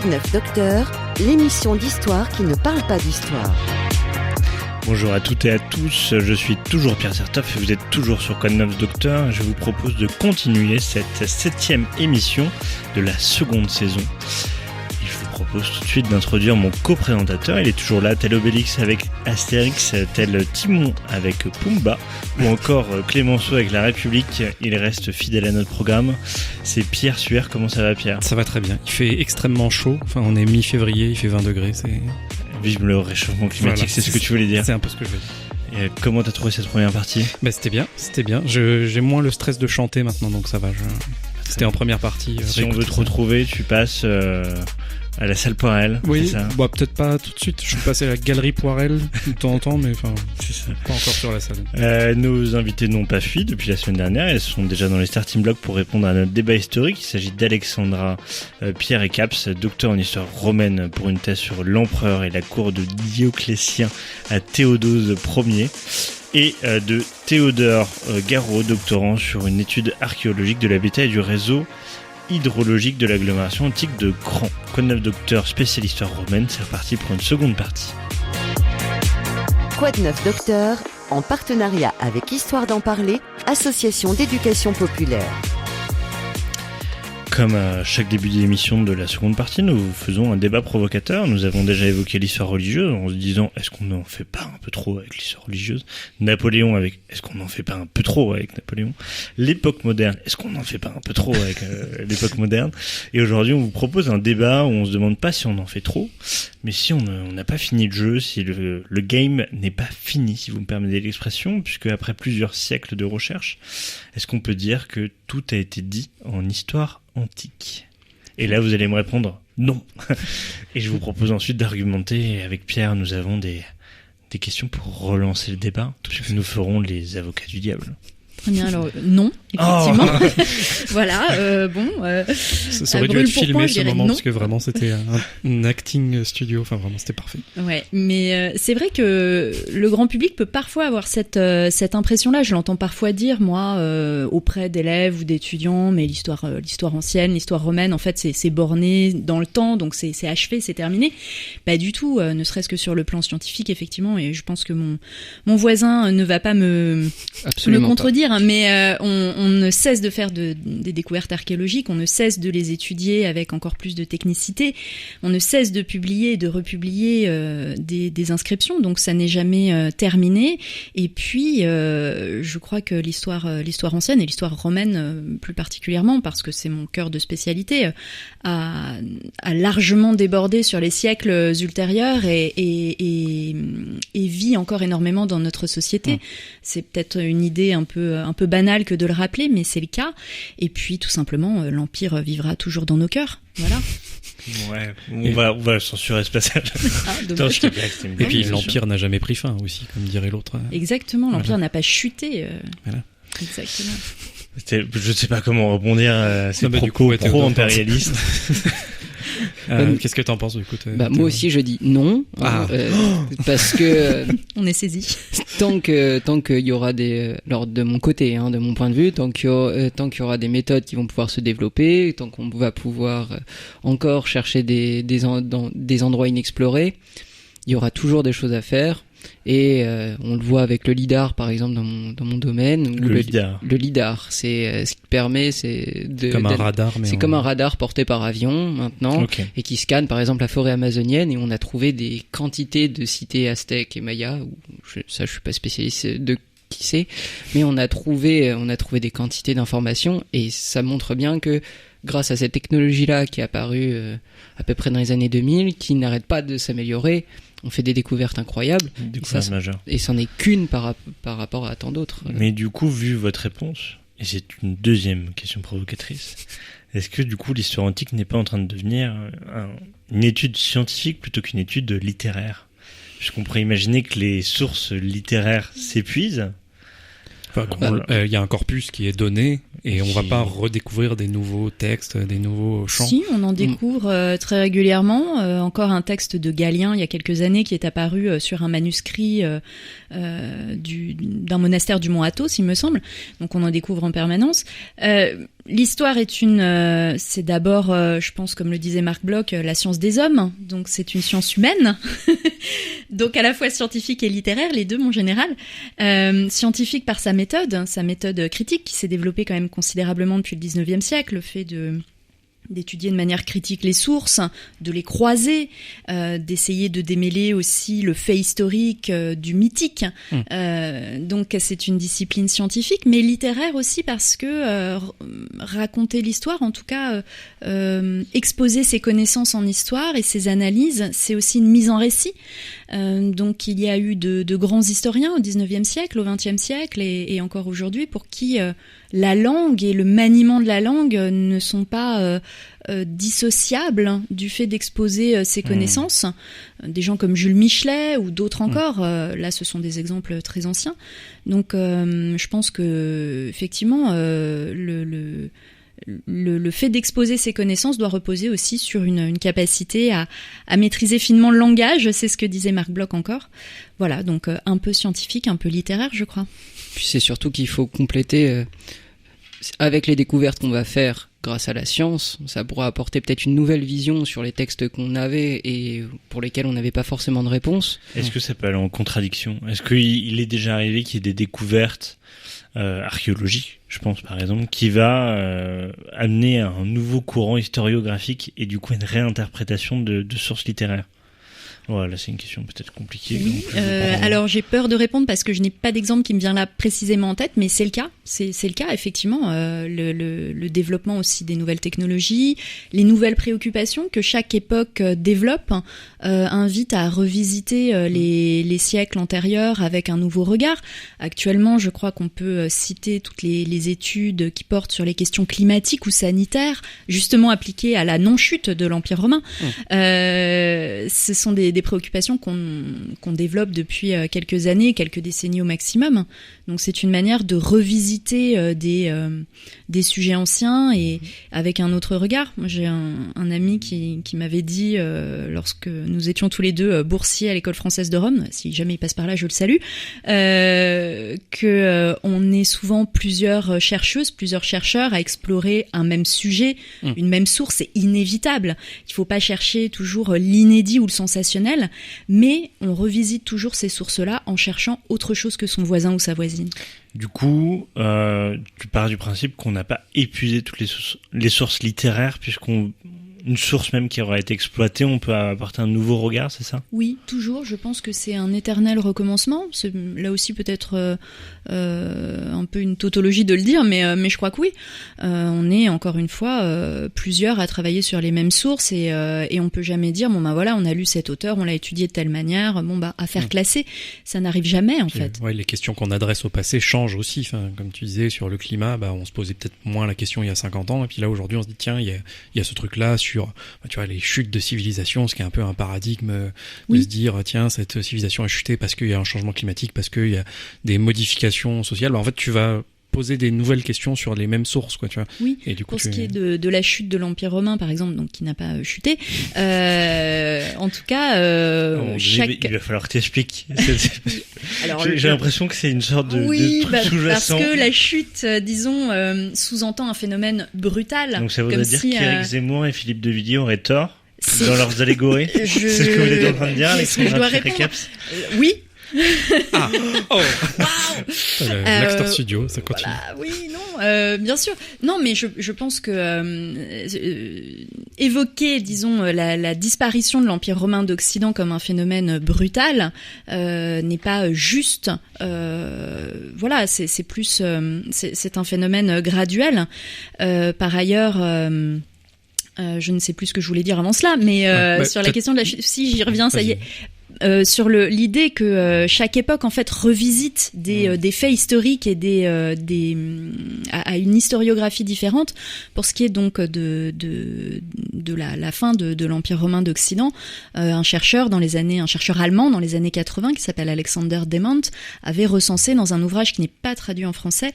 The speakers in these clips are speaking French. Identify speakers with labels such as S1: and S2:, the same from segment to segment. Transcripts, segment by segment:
S1: Quoi de neuf docteur, l'émission d'histoire qui ne parle pas d'histoire.
S2: Bonjour à toutes et à tous, je suis toujours Pierre Sertoff et vous êtes toujours sur Quoi de neuf docteur. Je vous propose de continuer cette 7e émission de la seconde saison. Et je vous propose tout de suite d'introduire mon co-présentateur. Il est toujours là, tel Obélix avec Astérix, tel Timon avec Pumba, ou encore Clémenceau avec La République. Il reste fidèle à notre programme. C'est Pierre Suer. Comment ça va, Pierre ?
S3: Ça va très bien. Il fait extrêmement chaud. Enfin, on est mi-février, il fait 20 degrés.
S2: Vive le réchauffement climatique, voilà, c'est ce que tu voulais dire.
S3: C'est un peu ce que je veux dire.
S2: Et comment t'as trouvé cette première partie ?
S3: C'était bien. J'ai moins le stress de chanter maintenant, donc ça va. C'était en première partie.
S2: Si on veut te retrouver, tu passes à la salle Poirel.
S3: Oui,
S2: c'est ça ?
S3: Peut-être pas tout de suite. Je suis passé à la galerie Poirel de temps en temps, mais enfin,
S2: c'est ça.
S3: Pas encore sur la salle.
S2: Nos invités n'ont pas fui depuis la semaine dernière. Elles sont déjà dans les starting blocks pour répondre à notre débat historique. Il s'agit d'Alexandra Pierre et Caps, docteur en histoire romaine pour une thèse sur l'empereur et la cour de Dioclétien à Théodose Ier. Et de Théodore Garot, doctorant sur une étude archéologique de l'habitat et du réseau hydrologique de l'agglomération antique de Cran. Quoi de neuf docteur spécial histoire romaine, c'est reparti pour une seconde partie.
S1: Quoi de neuf docteur, en partenariat avec Histoire d'en parler, association d'éducation populaire.
S2: Comme à chaque début d'émission de la seconde partie, nous faisons un débat provocateur. Nous avons déjà évoqué l'histoire religieuse en se disant est-ce qu'on n'en fait pas un peu trop avec l'histoire religieuse ? Napoléon avec est-ce qu'on n'en fait pas un peu trop avec Napoléon ? L'époque moderne, est-ce qu'on n'en fait pas un peu trop avec l'époque moderne ? Et aujourd'hui, on vous propose un débat où on se demande pas si on en fait trop, mais si on n'a pas fini le jeu, si le game n'est pas fini, si vous me permettez l'expression, puisque après plusieurs siècles de recherche, est-ce qu'on peut dire que tout a été dit en histoire antique ? Et là, vous allez me répondre non. Et je vous propose ensuite d'argumenter. Et avec Pierre, nous avons des questions pour relancer le débat, puisque nous ferons les avocats du diable.
S4: Très bien, alors non, effectivement. Oh voilà,
S3: ça aurait dû être filmé ce moment, parce que vraiment c'était un acting studio, enfin vraiment c'était parfait.
S4: Ouais, mais c'est vrai que le grand public peut parfois avoir cette impression-là. Je l'entends parfois dire, moi, auprès d'élèves ou d'étudiants, mais l'histoire ancienne, l'histoire romaine, en fait, c'est borné dans le temps, donc c'est achevé, c'est terminé. Pas du tout, ne serait-ce que sur le plan scientifique, effectivement, et je pense que mon voisin ne va pas me contredire. Mais on ne cesse de faire des découvertes archéologiques, on ne cesse de les étudier avec encore plus de technicité, on ne cesse de publier et de republier des inscriptions, donc ça n'est jamais terminé. Et puis, je crois que l'histoire ancienne et l'histoire romaine plus particulièrement, parce que c'est mon cœur de spécialité, a largement débordé sur les siècles ultérieurs et vit encore énormément dans notre société. C'est peut-être une idée un peu banal que de le rappeler, mais c'est le cas. Et puis, tout simplement, l'Empire vivra toujours dans nos cœurs. Voilà.
S2: Ouais, on va censurer ce passage.
S4: Dommage.
S3: Et puis, l'Empire n'a jamais pris fin aussi, comme dirait l'autre.
S4: Exactement, l'Empire n'a pas chuté.
S3: Voilà.
S4: Exactement.
S2: Je ne sais pas comment rebondir à ces propos pro-impérialistes.
S3: Qu'est-ce que t'en penses du coup
S5: moi aussi je dis non, parce que
S4: on est saisi.
S5: Tant qu'il y aura de mon côté, de mon point de vue, tant qu'il y aura des méthodes qui vont pouvoir se développer, tant qu'on va pouvoir encore chercher des endroits inexplorés, il y aura toujours des choses à faire. Et on le voit avec le LIDAR par exemple dans mon domaine. Le LIDAR, c'est ce qui permet,
S3: comme un radar, mais
S5: comme un radar porté par avion maintenant, et qui scanne par exemple la forêt amazonienne. Et on a trouvé des quantités de cités aztèques et mayas. Je suis pas spécialiste de qui c'est, mais on a trouvé des quantités d'informations, et ça montre bien que grâce à cette technologie-là qui est apparue à peu près dans les années 2000, qui n'arrête pas de s'améliorer, on fait des découvertes incroyables.
S2: Découvertes majeures.
S5: Et c'en est qu'une par rapport à tant d'autres.
S2: Mais du coup, vu votre réponse, et c'est une deuxième question provocatrice, est-ce que du coup l'histoire antique n'est pas en train de devenir une étude scientifique plutôt qu'une étude littéraire ? Puisqu'on pourrait imaginer que les sources littéraires s'épuisent.
S3: Il y a un corpus qui est donné et on va pas redécouvrir des nouveaux textes, des nouveaux chants.
S4: Si, on en découvre très régulièrement. Encore un texte de Galien il y a quelques années qui est apparu sur un manuscrit d'un monastère du Mont Athos, il me semble. Donc on en découvre en permanence. L'histoire est c'est d'abord, je pense, comme le disait Marc Bloch, la science des hommes. Donc c'est une science humaine, donc à la fois scientifique et littéraire, les deux, mon général. Scientifique par sa méthode critique qui s'est développée quand même considérablement depuis le 19e siècle, le fait d'étudier de manière critique les sources, de les croiser, d'essayer de démêler aussi le fait historique du mythique. Donc c'est une discipline scientifique, mais littéraire aussi parce que raconter l'histoire, en tout cas exposer ses connaissances en histoire et ses analyses, c'est aussi une mise en récit. Donc il y a eu de grands historiens au 19e siècle, au 20e siècle et encore aujourd'hui pour qui la langue et le maniement de la langue ne sont pas dissociables du fait d'exposer ses connaissances. Des gens comme Jules Michelet ou d'autres encore, là ce sont des exemples très anciens. Donc je pense que effectivement le fait d'exposer ses connaissances doit reposer aussi sur une capacité à maîtriser finement le langage, c'est ce que disait Marc Bloch encore. Voilà, donc un peu scientifique, un peu littéraire, je crois.
S5: Puis c'est surtout qu'il faut compléter avec les découvertes qu'on va faire grâce à la science, ça pourra apporter peut-être une nouvelle vision sur les textes qu'on avait et pour lesquels on n'avait pas forcément de réponse.
S2: Est-ce que ça peut aller en contradiction ? Est-ce qu'il est déjà arrivé qu'il y ait des découvertes archéologiques, je pense par exemple, qui va amener un nouveau courant historiographique et du coup une réinterprétation de sources littéraires ? Voilà, c'est une question peut-être compliquée.
S4: Oui, alors j'ai peur de répondre parce que je n'ai pas d'exemple qui me vient là précisément en tête, mais c'est le cas. C'est le cas, effectivement. Le développement aussi des nouvelles technologies, les nouvelles préoccupations que chaque époque développe, invite à revisiter les siècles antérieurs avec un nouveau regard. Actuellement, je crois qu'on peut citer toutes les études qui portent sur les questions climatiques ou sanitaires, justement appliquées à la non-chute de l'Empire romain. Ce sont des préoccupations qu'on développe depuis quelques années, quelques décennies au maximum. Donc c'est une manière de revisiter des sujets anciens et avec un autre regard. Moi, j'ai un ami qui m'avait dit, lorsque nous étions tous les deux boursiers à l'école française de Rome, si jamais il passe par là, je le salue, que on est souvent plusieurs chercheuses, plusieurs chercheurs à explorer un même sujet, une même source. C'est inévitable. Il faut pas chercher toujours l'inédit ou le sensationnel, mais on revisite toujours ces sources-là en cherchant autre chose que son voisin ou sa voisine.
S2: Du coup, tu pars du principe qu'on n'a pas épuisé toutes les sources littéraires, une source même qui aura été exploitée, on peut apporter un nouveau regard, c'est ça ?
S4: Oui, toujours. Je pense que c'est un éternel recommencement. C'est là aussi peut-être un peu une tautologie de le dire, mais je crois que oui. On est encore une fois plusieurs à travailler sur les mêmes sources et on peut jamais dire bon bah voilà, on a lu cet auteur, on l'a étudié de telle manière, bon bah affaire classée. Ça n'arrive jamais en fait.
S3: Ouais, les questions qu'on adresse au passé changent aussi. Enfin, comme tu disais sur le climat, bah on se posait peut-être moins la question il y a 50 ans et puis là aujourd'hui on se dit tiens il y a ce truc là sur tu vois les chutes de civilisation, ce qui est un peu un paradigme de se dire tiens cette civilisation a chuté parce qu'il y a un changement climatique, parce qu'il y a des modifications sociales. Bah, en fait tu vas poser des nouvelles questions sur les mêmes sources, quoi, tu vois.
S4: Oui. Et du coup, pour ce qui est de la chute de l'Empire romain, par exemple, donc qui n'a pas chuté, en tout cas,
S2: il va falloir que tu expliques. J'ai l'impression que c'est une sorte de truc sous-jacent.
S4: Parce que la chute, disons, sous-entend un phénomène brutal.
S2: Donc ça voudrait dire qu'Éric Zemmour et Philippe de Villiers auraient tort dans leurs allégories. C'est ce que vous êtes en train de dire, Alexandra Pierre-Caps.
S4: Oui.
S3: Ah, oh, wow. L'Axter Studio, ça continue.
S4: Voilà, oui, non, bien sûr. Non, mais je pense que évoquer, disons, la disparition de l'Empire romain d'Occident comme un phénomène brutal n'est pas juste. Voilà, c'est plus, c'est un phénomène graduel. Par ailleurs. Je ne sais plus ce que je voulais dire avant cela, mais sur la question de la chute, si j'y reviens, ça y est. Sur l'idée que chaque époque en fait revisite des faits historiques et à une historiographie différente. Pour ce qui est donc de de la fin de l'Empire romain d'Occident, un chercheur allemand dans les années 80 qui s'appelle Alexander Dement avait recensé dans un ouvrage qui n'est pas traduit en français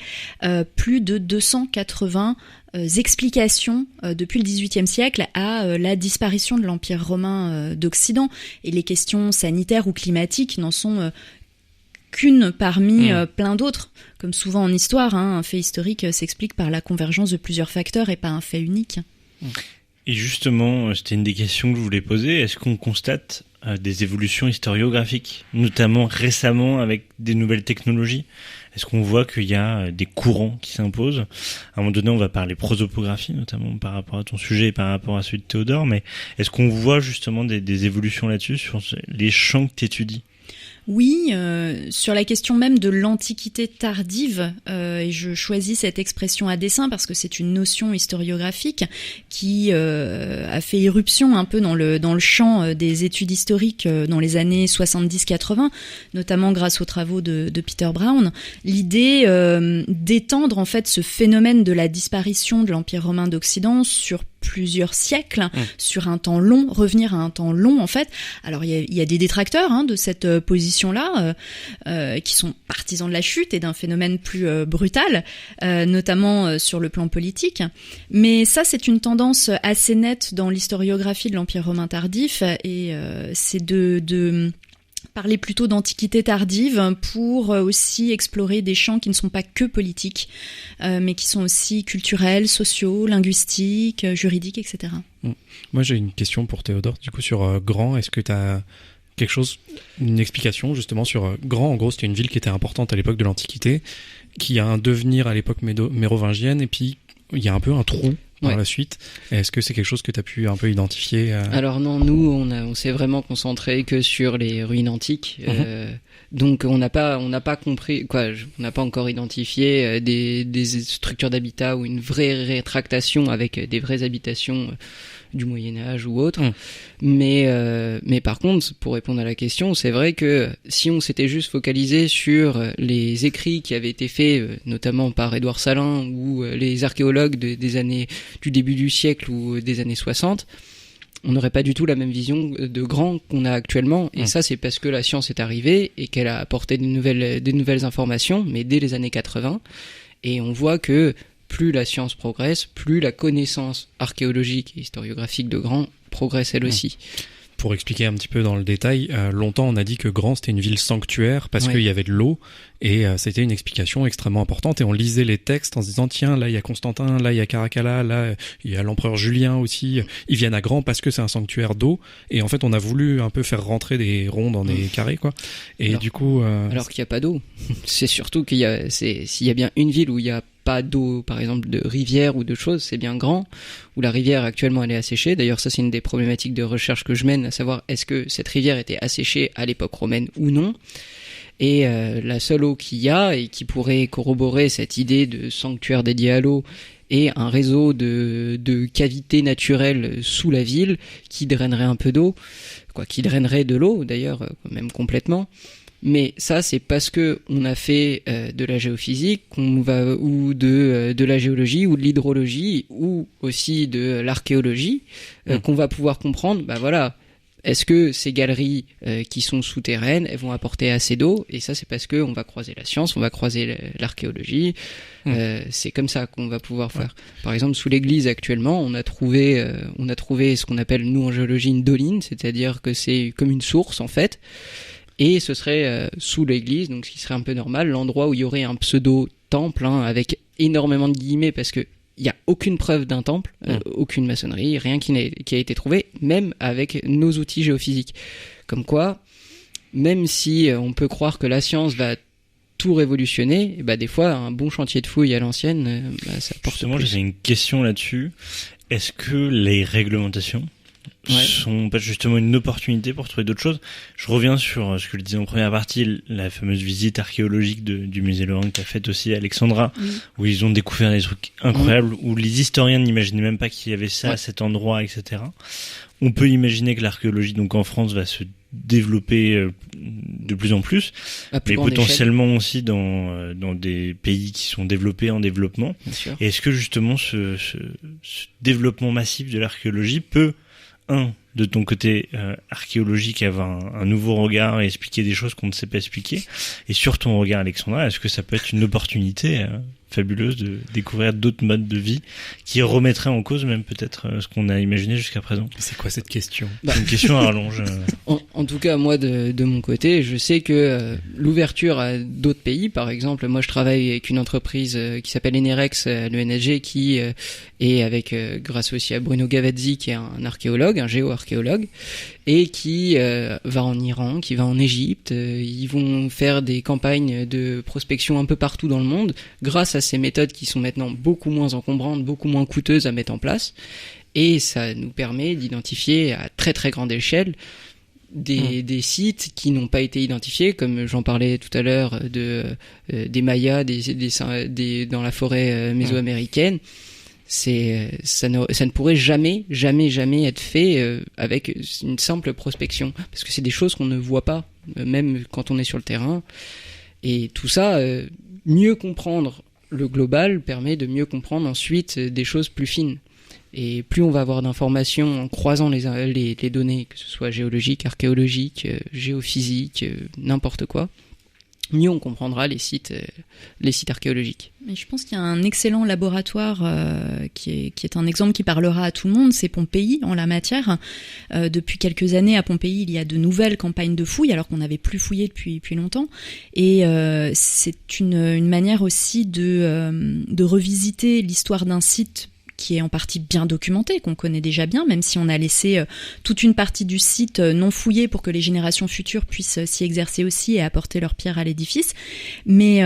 S4: plus de 280 explications depuis le XVIIIe siècle à la disparition de l'Empire romain d'Occident, et les questions sanitaires ou climatiques n'en sont qu'une parmi plein d'autres. Comme souvent en histoire, un fait historique s'explique par la convergence de plusieurs facteurs et pas un fait unique.
S2: Et justement, c'était une des questions que je voulais poser. Est-ce qu'on constate des évolutions historiographiques, notamment récemment avec des nouvelles technologies? Est-ce qu'on voit qu'il y a des courants qui s'imposent? À un moment donné, on va parler prosopographie, notamment par rapport à ton sujet et par rapport à celui de Théodore, mais est-ce qu'on voit justement des évolutions là-dessus, sur les champs que tu étudies?
S4: Oui, sur la question même de l'Antiquité tardive, et je choisis cette expression à dessein parce que c'est une notion historiographique qui a fait irruption un peu dans le champ des études historiques dans les années 70-80, notamment grâce aux travaux de Peter Brown. L'idée d'étendre en fait ce phénomène de la disparition de l'Empire romain d'Occident sur plusieurs siècles, sur un temps long, revenir à un temps long en fait. Alors il y a des détracteurs de cette position-là qui sont partisans de la chute et d'un phénomène plus brutal, notamment sur le plan politique. Mais ça, c'est une tendance assez nette dans l'historiographie de l'Empire romain tardif, et c'est de parler plutôt d'antiquité tardive pour aussi explorer des champs qui ne sont pas que politiques, mais qui sont aussi culturels, sociaux, linguistiques, juridiques, etc.
S3: Moi, j'ai une question pour Théodore, du coup, sur Grand. Est-ce que tu as quelque chose, une explication justement sur Grand? En gros, c'était une ville qui était importante à l'époque de l'Antiquité, qui a un devenir à l'époque mérovingienne, et puis il y a un peu un trou par la suite. Est-ce que c'est quelque chose que tu as pu un peu identifier?
S5: Alors non, nous on s'est vraiment concentré que sur les ruines antiques. Donc on n'a pas compris on n'a pas encore identifié des structures d'habitat ou une vraie rétractation avec des vraies habitations du Moyen-Âge ou autre. Mais par contre, pour répondre à la question, c'est vrai que si on s'était juste focalisé sur les écrits qui avaient été faits, notamment par Édouard Salin ou les archéologues des années du début du siècle ou des années 60, on n'aurait pas du tout la même vision de Grand qu'on a actuellement. Et ça, c'est parce que la science est arrivée et qu'elle a apporté des nouvelles informations, mais dès les années 80. Et on voit que plus la science progresse, plus la connaissance archéologique et historiographique de Grand progresse elle aussi.
S3: Pour expliquer un petit peu dans le détail, longtemps on a dit que Grand c'était une ville sanctuaire parce qu'il y avait de l'eau, et c'était une explication extrêmement importante, et on lisait les textes en se disant tiens, là il y a Constantin, là il y a Caracalla, là il y a l'empereur Julien aussi, ils viennent à Grand parce que c'est un sanctuaire d'eau, et en fait on a voulu un peu faire rentrer des ronds dans des carrés quoi. Et alors, du coup
S5: alors qu'il n'y a pas d'eau, c'est surtout s'il y a bien une ville où il y a pas d'eau, par exemple de rivière ou de choses, c'est bien Grand, où la rivière actuellement elle est asséchée. D'ailleurs ça c'est une des problématiques de recherche que je mène, à savoir est-ce que cette rivière était asséchée à l'époque romaine ou non. Et la seule eau qu'il y a et qui pourrait corroborer cette idée de sanctuaire dédié à l'eau et un réseau de cavités naturelles sous la ville qui drainerait un peu d'eau, qui drainerait de l'eau d'ailleurs même complètement. Mais ça, c'est parce que on a fait de la géophysique, ou de la géologie, ou de l'hydrologie, ou aussi de l'archéologie, qu'on va pouvoir comprendre. Bah voilà, est-ce que ces galeries qui sont souterraines, elles vont apporter assez d'eau? Et ça, c'est parce que on va croiser la science, on va croiser l'archéologie. C'est comme ça qu'on va pouvoir faire. Par exemple, sous l'église actuellement, on a trouvé ce qu'on appelle nous en géologie une doline, c'est-à-dire que c'est comme une source en fait. Et ce serait sous l'église, donc ce qui serait un peu normal, l'endroit où il y aurait un pseudo-temple, avec énormément de guillemets, parce que il n'y a aucune preuve d'un temple, aucune maçonnerie, rien qui a été trouvé, même avec nos outils géophysiques. Comme quoi, même si on peut croire que la science va tout révolutionner, des fois, un bon chantier de fouilles à l'ancienne, ça porte
S2: Justement,
S5: plus.
S2: j'ai une question là-dessus. Est-ce que les réglementations sont pas justement une opportunité pour trouver d'autres choses? Je reviens sur ce que je disais en première partie, la fameuse visite archéologique du musée Lorrain qu'a faite aussi Alexandra, où ils ont découvert des trucs incroyables, où les historiens n'imaginaient même pas qu'il y avait ça à cet endroit, etc. On peut imaginer que l'archéologie donc en France va se développer de plus en plus, mais potentiellement aussi dans des pays qui sont développés, en développement. Et est-ce que justement ce développement massif de l'archéologie peut, de ton côté archéologique, avoir un nouveau regard et expliquer des choses qu'on ne sait pas expliquer, et sur ton regard, Alexandra, est-ce que ça peut être une opportunité fabuleuse de découvrir d'autres modes de vie qui remettraient en cause même peut-être ce qu'on a imaginé jusqu'à présent?
S3: C'est quoi cette question?
S2: C'est une question à rallonge.
S5: En tout cas, moi, de mon côté, je sais que l'ouverture à d'autres pays, par exemple, moi je travaille avec une entreprise qui s'appelle Enerex, l'ENSG, qui est avec, grâce aussi à Bruno Gavazzi, qui est un archéologue, un géo-archéologue, et qui va en Iran, qui va en Égypte. Ils vont faire des campagnes de prospection un peu partout dans le monde, grâce à ces méthodes qui sont maintenant beaucoup moins encombrantes, beaucoup moins coûteuses à mettre en place. Et ça nous permet d'identifier à très très grande échelle des sites qui n'ont pas été identifiés, comme j'en parlais tout à l'heure des Mayas, dans la forêt mésoaméricaine. Ça ne pourrait jamais être fait avec une simple prospection, parce que c'est des choses qu'on ne voit pas, même quand on est sur le terrain. Et tout ça, mieux comprendre le global permet de mieux comprendre ensuite des choses plus fines. Et plus on va avoir d'informations en croisant les données, que ce soit géologiques, archéologiques, géophysiques, n'importe quoi, mieux on comprendra les sites archéologiques.
S4: Mais je pense qu'il y a un excellent laboratoire qui est un exemple qui parlera à tout le monde, c'est Pompéi en la matière. Depuis quelques années à Pompéi, il y a de nouvelles campagnes de fouilles, alors qu'on n'avait plus fouillé depuis longtemps. Et c'est une manière aussi de revisiter l'histoire d'un site qui est en partie bien documenté, qu'on connaît déjà bien, même si on a laissé toute une partie du site non fouillée pour que les générations futures puissent s'y exercer aussi et apporter leur pierre à l'édifice. Mais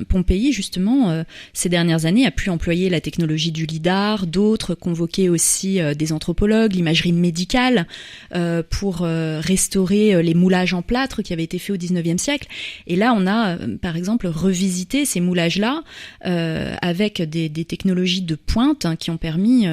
S4: Pompéi, justement, ces dernières années, a pu employer la technologie du lidar, d'autres convoquer aussi des anthropologues, l'imagerie médicale, pour restaurer les moulages en plâtre qui avaient été faits au 19e siècle. Et là, on a, par exemple, revisité ces moulages-là avec des technologies de pointe qui ont permis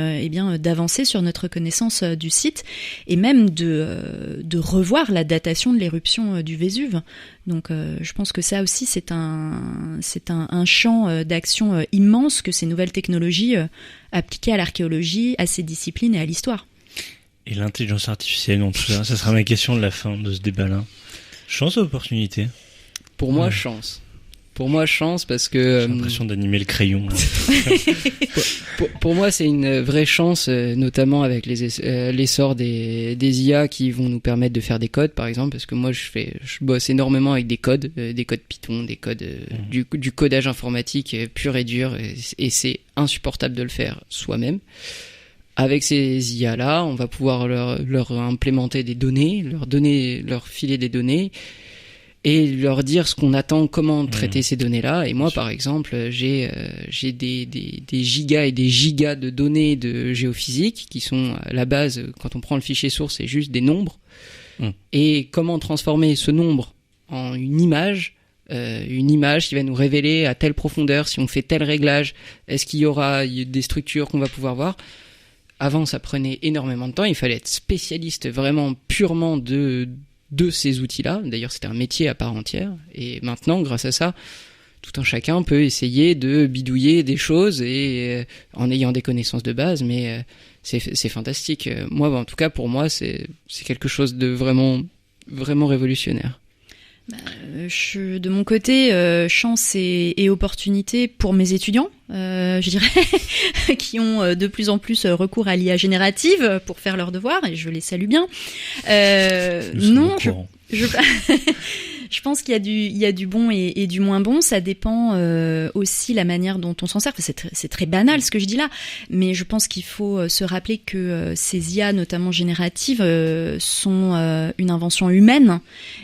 S4: d'avancer sur notre connaissance du site et même de revoir la datation de l'éruption du Vésuve. Donc je pense que ça aussi c'est un champ d'action immense que ces nouvelles technologies appliquées à l'archéologie, à ces disciplines et à l'histoire.
S2: Et l'intelligence artificielle dans tout ça, ça sera ma question de la fin de ce débat-là. Chance ou opportunité?
S5: Pour moi, chance. Pour moi, chance, parce que...
S2: J'ai l'impression d'animer le crayon.
S5: pour moi, c'est une vraie chance, notamment avec l'essor des IA qui vont nous permettre de faire des codes, par exemple, parce que moi, je bosse énormément avec des codes Python, des codes du codage informatique pur et dur, et c'est insupportable de le faire soi-même. Avec ces IA-là, on va pouvoir leur implémenter des données, leur filer des données, et leur dire ce qu'on attend, comment traiter ces données-là. Et moi, par exemple, j'ai des gigas et des gigas de données de géophysique qui sont à la base, quand on prend le fichier source, c'est juste des nombres. Et comment transformer ce nombre en une image qui va nous révéler à telle profondeur, si on fait tel réglage, est-ce qu'il y aura des structures qu'on va pouvoir voir. Avant, ça prenait énormément de temps. Il fallait être spécialiste vraiment purement de ces outils-là. D'ailleurs, c'était un métier à part entière. Et maintenant, grâce à ça, tout un chacun peut essayer de bidouiller des choses et en ayant des connaissances de base. Mais c'est fantastique. Moi, en tout cas, pour moi, c'est quelque chose de vraiment, vraiment révolutionnaire.
S4: De mon côté, chance et opportunité pour mes étudiants, je dirais, qui ont de plus en plus recours à l'IA générative pour faire leurs devoirs, et je les salue bien. Je pense qu'il y a du bon et du moins bon. Ça dépend aussi la manière dont on s'en sert. Enfin, c'est très banal ce que je dis là, mais je pense qu'il faut se rappeler que ces IA, notamment génératives, sont une invention humaine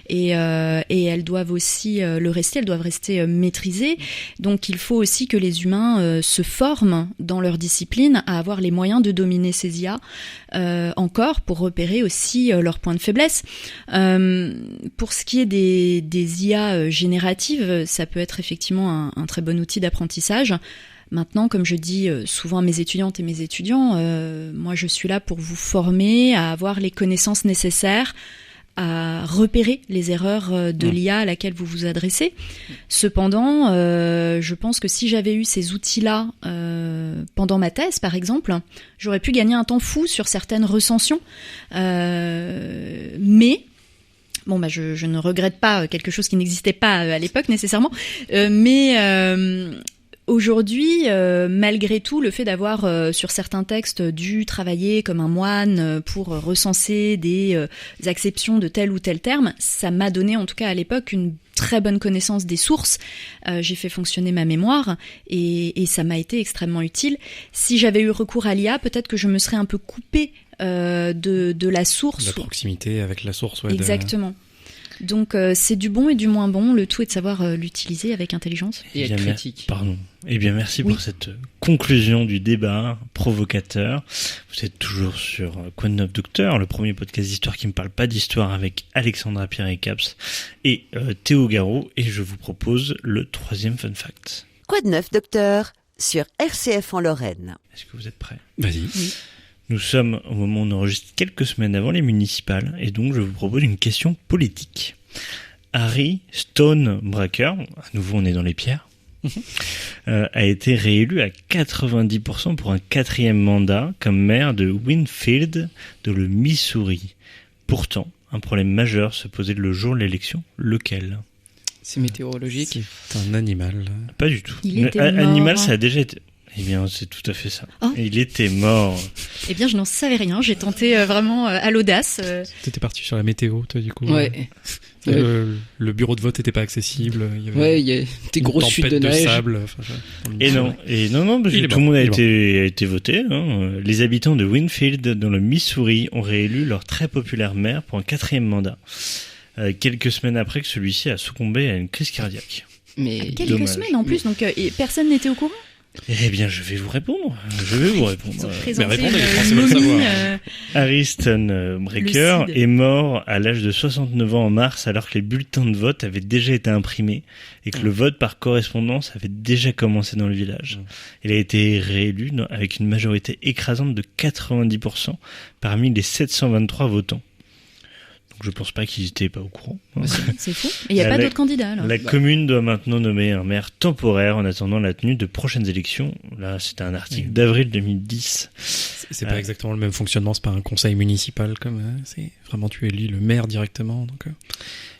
S4: et elles doivent aussi le rester. Elles doivent rester maîtrisées. Donc, il faut aussi que les humains se forment dans leur discipline à avoir les moyens de dominer ces IA encore pour repérer aussi leurs points de faiblesse. Pour ce qui est des IA génératives, ça peut être effectivement un très bon outil d'apprentissage. Maintenant, comme je dis souvent à mes étudiantes et mes étudiants, moi je suis là pour vous former à avoir les connaissances nécessaires repérer les erreurs de l'IA à laquelle vous vous adressez. Cependant, je pense que si j'avais eu ces outils-là pendant ma thèse, par exemple, j'aurais pu gagner un temps fou sur certaines recensions. Mais bon, bah, je ne regrette pas quelque chose qui n'existait pas à l'époque nécessairement, mais aujourd'hui, malgré tout, le fait d'avoir sur certains textes dû travailler comme un moine pour recenser des acceptions de tel ou tel terme, ça m'a donné en tout cas à l'époque une très bonne connaissance des sources. J'ai fait fonctionner ma mémoire et ça m'a été extrêmement utile. Si j'avais eu recours à l'IA, peut-être que je me serais un peu coupée de la source.
S3: La proximité avec la source, ouais.
S4: Exactement. Donc c'est du bon et du moins bon, le tout est de savoir l'utiliser avec intelligence.
S5: Et être critique.
S2: Eh bien merci pour cette conclusion du débat provocateur. Vous êtes toujours sur Quoi de neuf docteur, le premier podcast d'histoire qui ne parle pas d'histoire, avec Alexandra Pierre-Caps et Théo Garot, et je vous propose le troisième fun fact.
S1: Quoi de neuf docteur sur RCF en Lorraine.
S2: Est-ce que vous êtes prêts ?
S3: Vas-y.
S4: Oui.
S2: Nous sommes au moment où on enregistre quelques semaines avant les municipales, et donc je vous propose une question politique. Harry Stonebraker, à nouveau on est dans les pierres, a été réélu à 90% pour un 4e mandat comme maire de Winfield, dans le Missouri. Pourtant, un problème majeur se posait le jour de l'élection. Lequel ?
S5: C'est météorologique.
S3: C'est un animal.
S2: Pas du tout.
S4: Il était mort.
S2: Animal, ça a déjà été... Eh bien, c'est tout à fait ça.
S4: Oh.
S2: Il était mort.
S4: Eh bien, je n'en savais rien. J'ai tenté vraiment à l'audace.
S3: T'étais parti sur la météo, toi, du coup.
S5: Ouais.
S3: Le bureau de vote n'était pas accessible. Il y avait
S5: il y a des grosses chutes de neige.
S3: Sable.
S2: Et non, parce que tout le monde a été voté. Hein. Les habitants de Winfield, dans le Missouri, ont réélu leur très populaire maire pour un 4e mandat. Quelques semaines après que celui-ci a succombé à une crise cardiaque.
S5: Mais
S4: quelques semaines en plus, donc et personne n'était au courant.
S2: Eh bien, je vais vous répondre.
S3: Mais répondez, les Français veulent savoir.
S2: Harry Stonebraker est mort à l'âge de 69 ans en mars, alors que les bulletins de vote avaient déjà été imprimés et que le vote par correspondance avait déjà commencé dans le village. Il a été réélu avec une majorité écrasante de 90% parmi les 723 votants. Donc je pense pas qu'ils étaient pas au courant.
S4: C'est fou. Et il n'y a pas d'autres candidats, là.
S2: La commune doit maintenant nommer un maire temporaire en attendant la tenue de prochaines élections. Là, c'était un article d'avril 2010.
S3: C'est pas exactement le même fonctionnement, c'est pas un conseil municipal comme c'est vraiment tu élis le maire directement. Donc,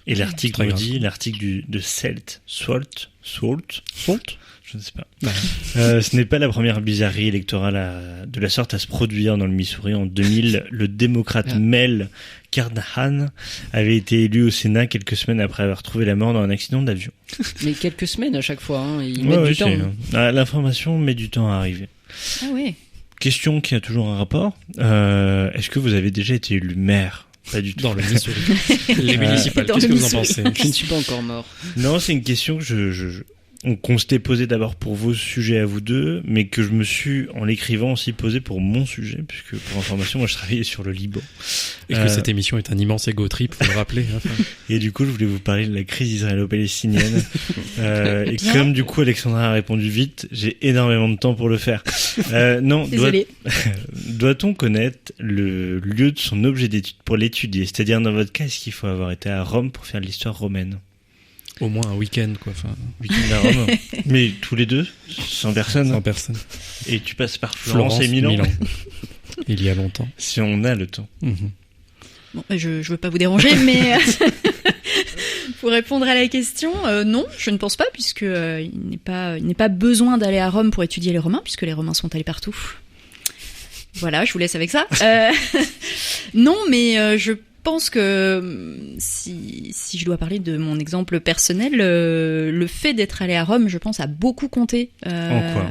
S2: et l'article nous dit, l'article de Salt, je ne sais pas. Ce n'est pas la première bizarrerie électorale de la sorte à se produire dans le Missouri. En 2000, le démocrate Mel Carnahan avait été élu au Sénat quelques semaines après avoir trouvé la mort dans un accident d'avion.
S5: Mais quelques semaines à chaque fois, hein. Ils mettent du temps.
S2: L'information met du temps à arriver.
S4: Ah ouais.
S2: Question qui a toujours un rapport. Est-ce que vous avez déjà été élu maire ? Pas du tout.
S3: Dans le Missouri. Les municipales, qu'est-ce que vous en pensez ?
S5: Je ne suis pas encore mort.
S2: Non, c'est une question que qu'on s'était posé d'abord pour vos sujets à vous deux, mais que je me suis, en l'écrivant, aussi posé pour mon sujet, puisque pour information, moi je travaillais sur le Liban.
S3: Et que cette émission est un immense ego trip, faut le rappeler.
S2: Et du coup, je voulais vous parler de la crise israélo-palestinienne. Et comme du coup Alexandra a répondu vite, j'ai énormément de temps pour le faire. Non, doit-on connaître le lieu de son objet d'étude pour l'étudier ? C'est-à-dire, dans votre cas, est-ce qu'il faut avoir été à Rome pour faire de l'histoire romaine ?
S3: Au moins un week-end, quoi.
S2: Week-end à Rome. Mais tous les deux, sans personne.
S3: Sans personne.
S2: Et tu passes par Florence et Milan.
S3: Il y a longtemps.
S2: Si on a le temps.
S4: Bon, je veux pas vous déranger, mais pour répondre à la question, non, je ne pense pas, puisque il n'est pas besoin d'aller à Rome pour étudier les Romains, puisque les Romains sont allés partout. Voilà, je vous laisse avec ça. Non, mais je pense que si je dois parler de mon exemple personnel, le fait d'être allé à Rome, je pense, a beaucoup compté.
S2: En quoi ?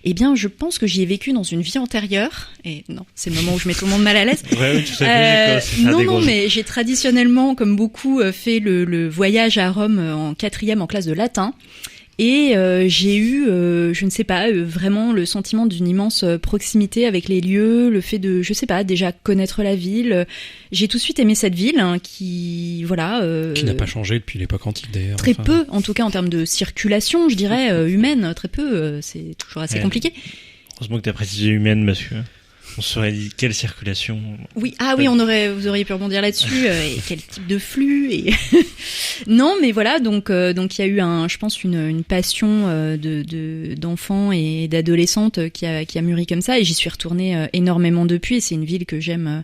S4: Eh bien, je pense que j'y ai vécu dans une vie antérieure. Et non, c'est le moment où je mets tout le monde mal à l'aise.
S2: Ouais, tout à fait.
S4: Non, mais j'ai traditionnellement, comme beaucoup, fait le voyage à Rome en 4e en classe de latin. Et j'ai eu, je ne sais pas, vraiment le sentiment d'une immense proximité avec les lieux, le fait de, je sais pas, déjà connaître la ville. J'ai tout de suite aimé cette ville, hein, qui, voilà...
S3: qui n'a pas changé depuis l'époque antique, d'ailleurs.
S4: Très peu, en tout cas en termes de circulation, je dirais, humaine, très peu. C'est toujours assez compliqué.
S2: Heureusement que tu as précisé humaine, parce que... On saurait dit quelle circulation.
S4: Oui, vous auriez pu rebondir là-dessus, et quel type de flux, et non, mais voilà, donc il y a eu je pense une passion d'enfants et d'adolescentes qui a mûri comme ça, et j'y suis retournée énormément depuis, et c'est une ville que j'aime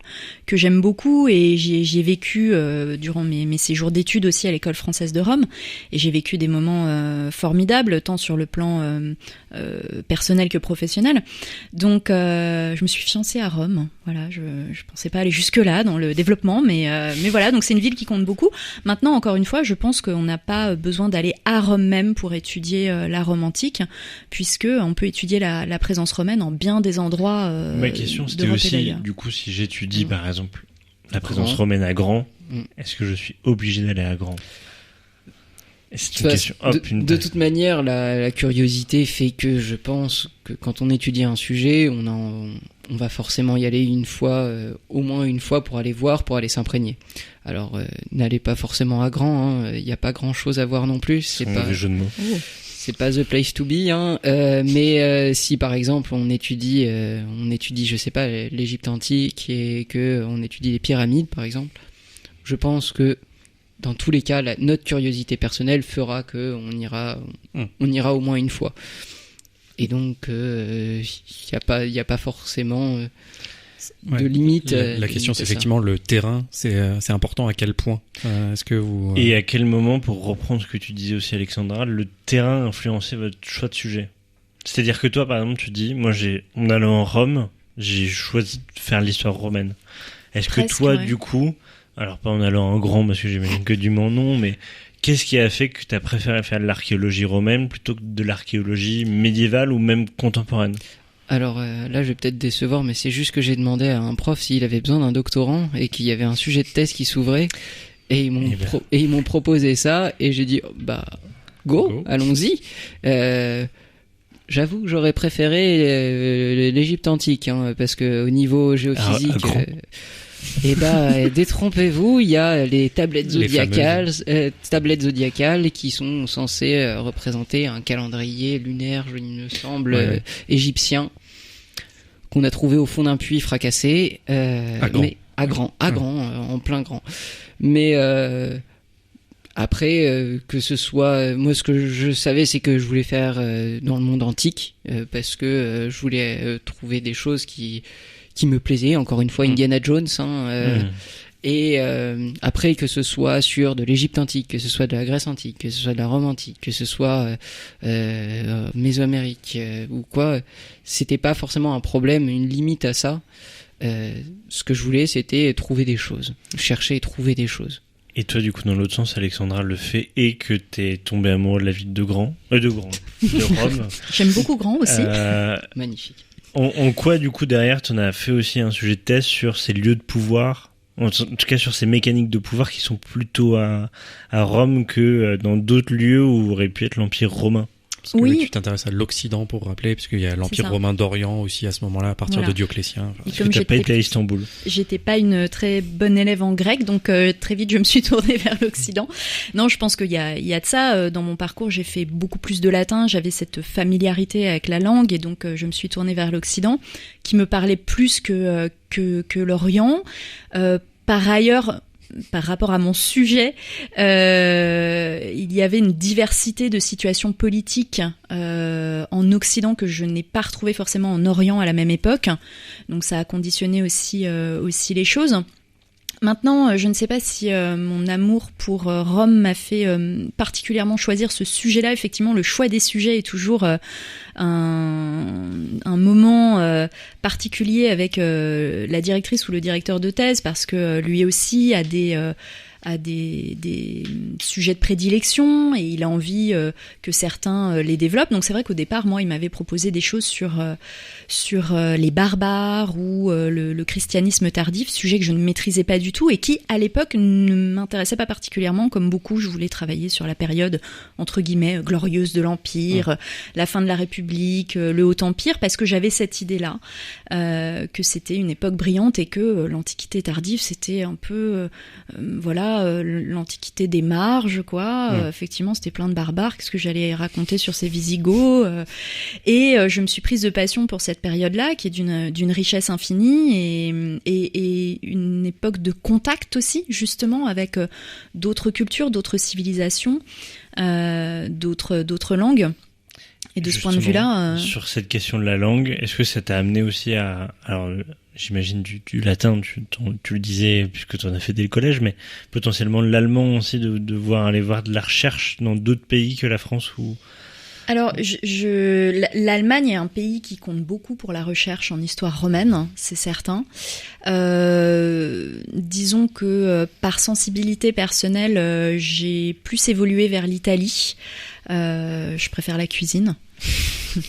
S4: beaucoup, et j'y ai vécu durant mes séjours d'études aussi à l'école française de Rome, et j'ai vécu des moments formidables, tant sur le plan personnel que professionnel. Donc je me suis fiancée à Rome. Voilà, je pensais pas aller jusque là dans le développement, mais voilà, donc c'est une ville qui compte beaucoup. Maintenant, encore une fois, je pense qu'on n'a pas besoin d'aller à Rome même pour étudier la Rome antique, puisque on peut étudier la présence romaine en bien des endroits.
S2: Ma question, c'était aussi, du coup, si j'étudie par exemple la présence romaine à Grand, est-ce que je suis obligé d'aller à Grand? C'est une question.
S5: De toute manière, la curiosité fait que je pense que quand on étudie un sujet, on va forcément y aller une fois, au moins une fois, pour aller voir, pour aller s'imprégner. Alors, n'allez pas forcément à Grand, il n'y a pas grand-chose à voir non plus. C'est pas
S2: mauvais jeu de mots.
S5: C'est pas the place to be, mais si par exemple on étudie, je sais pas, l'Égypte antique et que on étudie les pyramides, par exemple, je pense que dans tous les cas, notre curiosité personnelle fera que on ira au moins une fois. Et donc, il y a pas forcément de limite.
S3: La question, c'est effectivement le terrain. C'est important à quel point. Est-ce que vous
S2: Et à quel moment, pour reprendre ce que tu disais aussi, Alexandra, le terrain a influencé votre choix de sujet? C'est-à-dire que toi, par exemple, tu dis, moi, en allant en Rome, j'ai choisi de faire l'histoire romaine. Est-ce que toi, du coup, alors pas en allant en Grand, parce que j'imagine que du Mans non, mais qu'est-ce qui a fait que tu as préféré faire de l'archéologie romaine plutôt que de l'archéologie médiévale ou même contemporaine?
S5: Alors là, je vais peut-être décevoir, mais c'est juste que j'ai demandé à un prof s'il avait besoin d'un doctorant et qu'il y avait un sujet de thèse qui s'ouvrait, et ils m'ont proposé ça, et j'ai dit go. Allons-y. J'avoue que j'aurais préféré l'Égypte antique, parce que au niveau géophysique. Détrompez-vous, il y a les tablettes zodiacales qui sont censées représenter un calendrier lunaire, il me semble, égyptien, qu'on a trouvé au fond d'un puits fracassé, à grand, en plein grand. Mais après, que ce soit, moi ce que je savais, c'est que je voulais faire dans le monde antique, parce que je voulais trouver des choses qui me plaisait, encore une fois Indiana Jones, et après, que ce soit sur de l'Égypte antique, que ce soit de la Grèce antique, que ce soit de la Rome antique, que ce soit Mésoamérique ou quoi, c'était pas forcément un problème, une limite à ça. Ce que je voulais, c'était trouver des choses, chercher et trouver des choses.
S2: Et toi, du coup, dans l'autre sens, Alexandra, le fait est que t'es tombé amoureux de la ville de Rome.
S4: J'aime beaucoup Grand aussi.
S5: Magnifique.
S2: En quoi, du coup, derrière, tu en as fait aussi un sujet de thèse sur ces lieux de pouvoir, en tout cas sur ces mécaniques de pouvoir qui sont plutôt à Rome que dans d'autres lieux où aurait pu être l'Empire romain?
S3: Parce que tu t'intéresses à l'Occident, pour rappeler, parce qu'il y a l'Empire romain d'Orient aussi à ce moment-là, à partir de Dioclétien.
S2: Parce que t'as pas été à Istanbul.
S4: J'étais pas une très bonne élève en grec, donc très vite je me suis tournée vers l'Occident. Non, je pense qu'il y a de ça. Dans mon parcours, j'ai fait beaucoup plus de latin, j'avais cette familiarité avec la langue, et donc je me suis tournée vers l'Occident, qui me parlait plus que l'Orient. Par ailleurs, par rapport à mon sujet, il y avait une diversité de situations politiques en Occident que je n'ai pas retrouvée forcément en Orient à la même époque. Donc ça a conditionné aussi les choses. Maintenant, je ne sais pas si mon amour pour Rome m'a fait particulièrement choisir ce sujet-là. Effectivement, le choix des sujets est toujours un moment particulier avec la directrice ou le directeur de thèse, parce que lui aussi a des sujets de prédilection, et il a envie que certains les développent. Donc c'est vrai qu'au départ, moi, il m'avait proposé des choses sur les barbares ou le christianisme tardif, sujet que je ne maîtrisais pas du tout et qui, à l'époque, ne m'intéressait pas particulièrement. Comme beaucoup, je voulais travailler sur la période, entre guillemets, glorieuse de l'Empire, la fin de la République, le Haut-Empire, parce que j'avais cette idée-là, que c'était une époque brillante et que l'Antiquité tardive, c'était un peu... fois l'Antiquité des marges, quoi. Effectivement, c'était plein de barbares. Qu'est-ce que j'allais raconter sur ces Visigoths Et je me suis prise de passion pour cette période-là, qui est d'une richesse infinie et une époque de contact aussi, justement, avec d'autres cultures, d'autres civilisations, d'autres langues. Et de
S2: justement,
S4: ce point de vue-là...
S2: Sur cette question de la langue, est-ce que ça t'a amené aussi à... Alors, j'imagine du latin, tu le disais, puisque tu en as fait dès le collège, mais potentiellement l'allemand aussi, de aller voir de la recherche dans d'autres pays que la France ou...
S4: Alors, l'Allemagne est un pays qui compte beaucoup pour la recherche en histoire romaine, c'est certain. Disons que par sensibilité personnelle, j'ai plus évolué vers l'Italie. Je préfère la cuisine.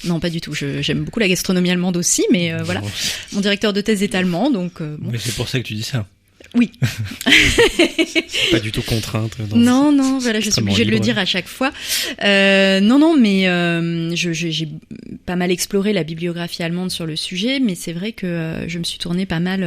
S4: Non, pas du tout. J'aime beaucoup la gastronomie allemande aussi, mais voilà. Mon directeur de thèse est allemand, donc... bon.
S2: Mais c'est pour ça que tu dis ça.
S4: Oui.
S3: C'est pas du tout contrainte.
S4: Non, voilà, je suis obligée de le dire à chaque fois. Non, mais j'ai pas mal exploré la bibliographie allemande sur le sujet, mais c'est vrai que je me suis tournée pas mal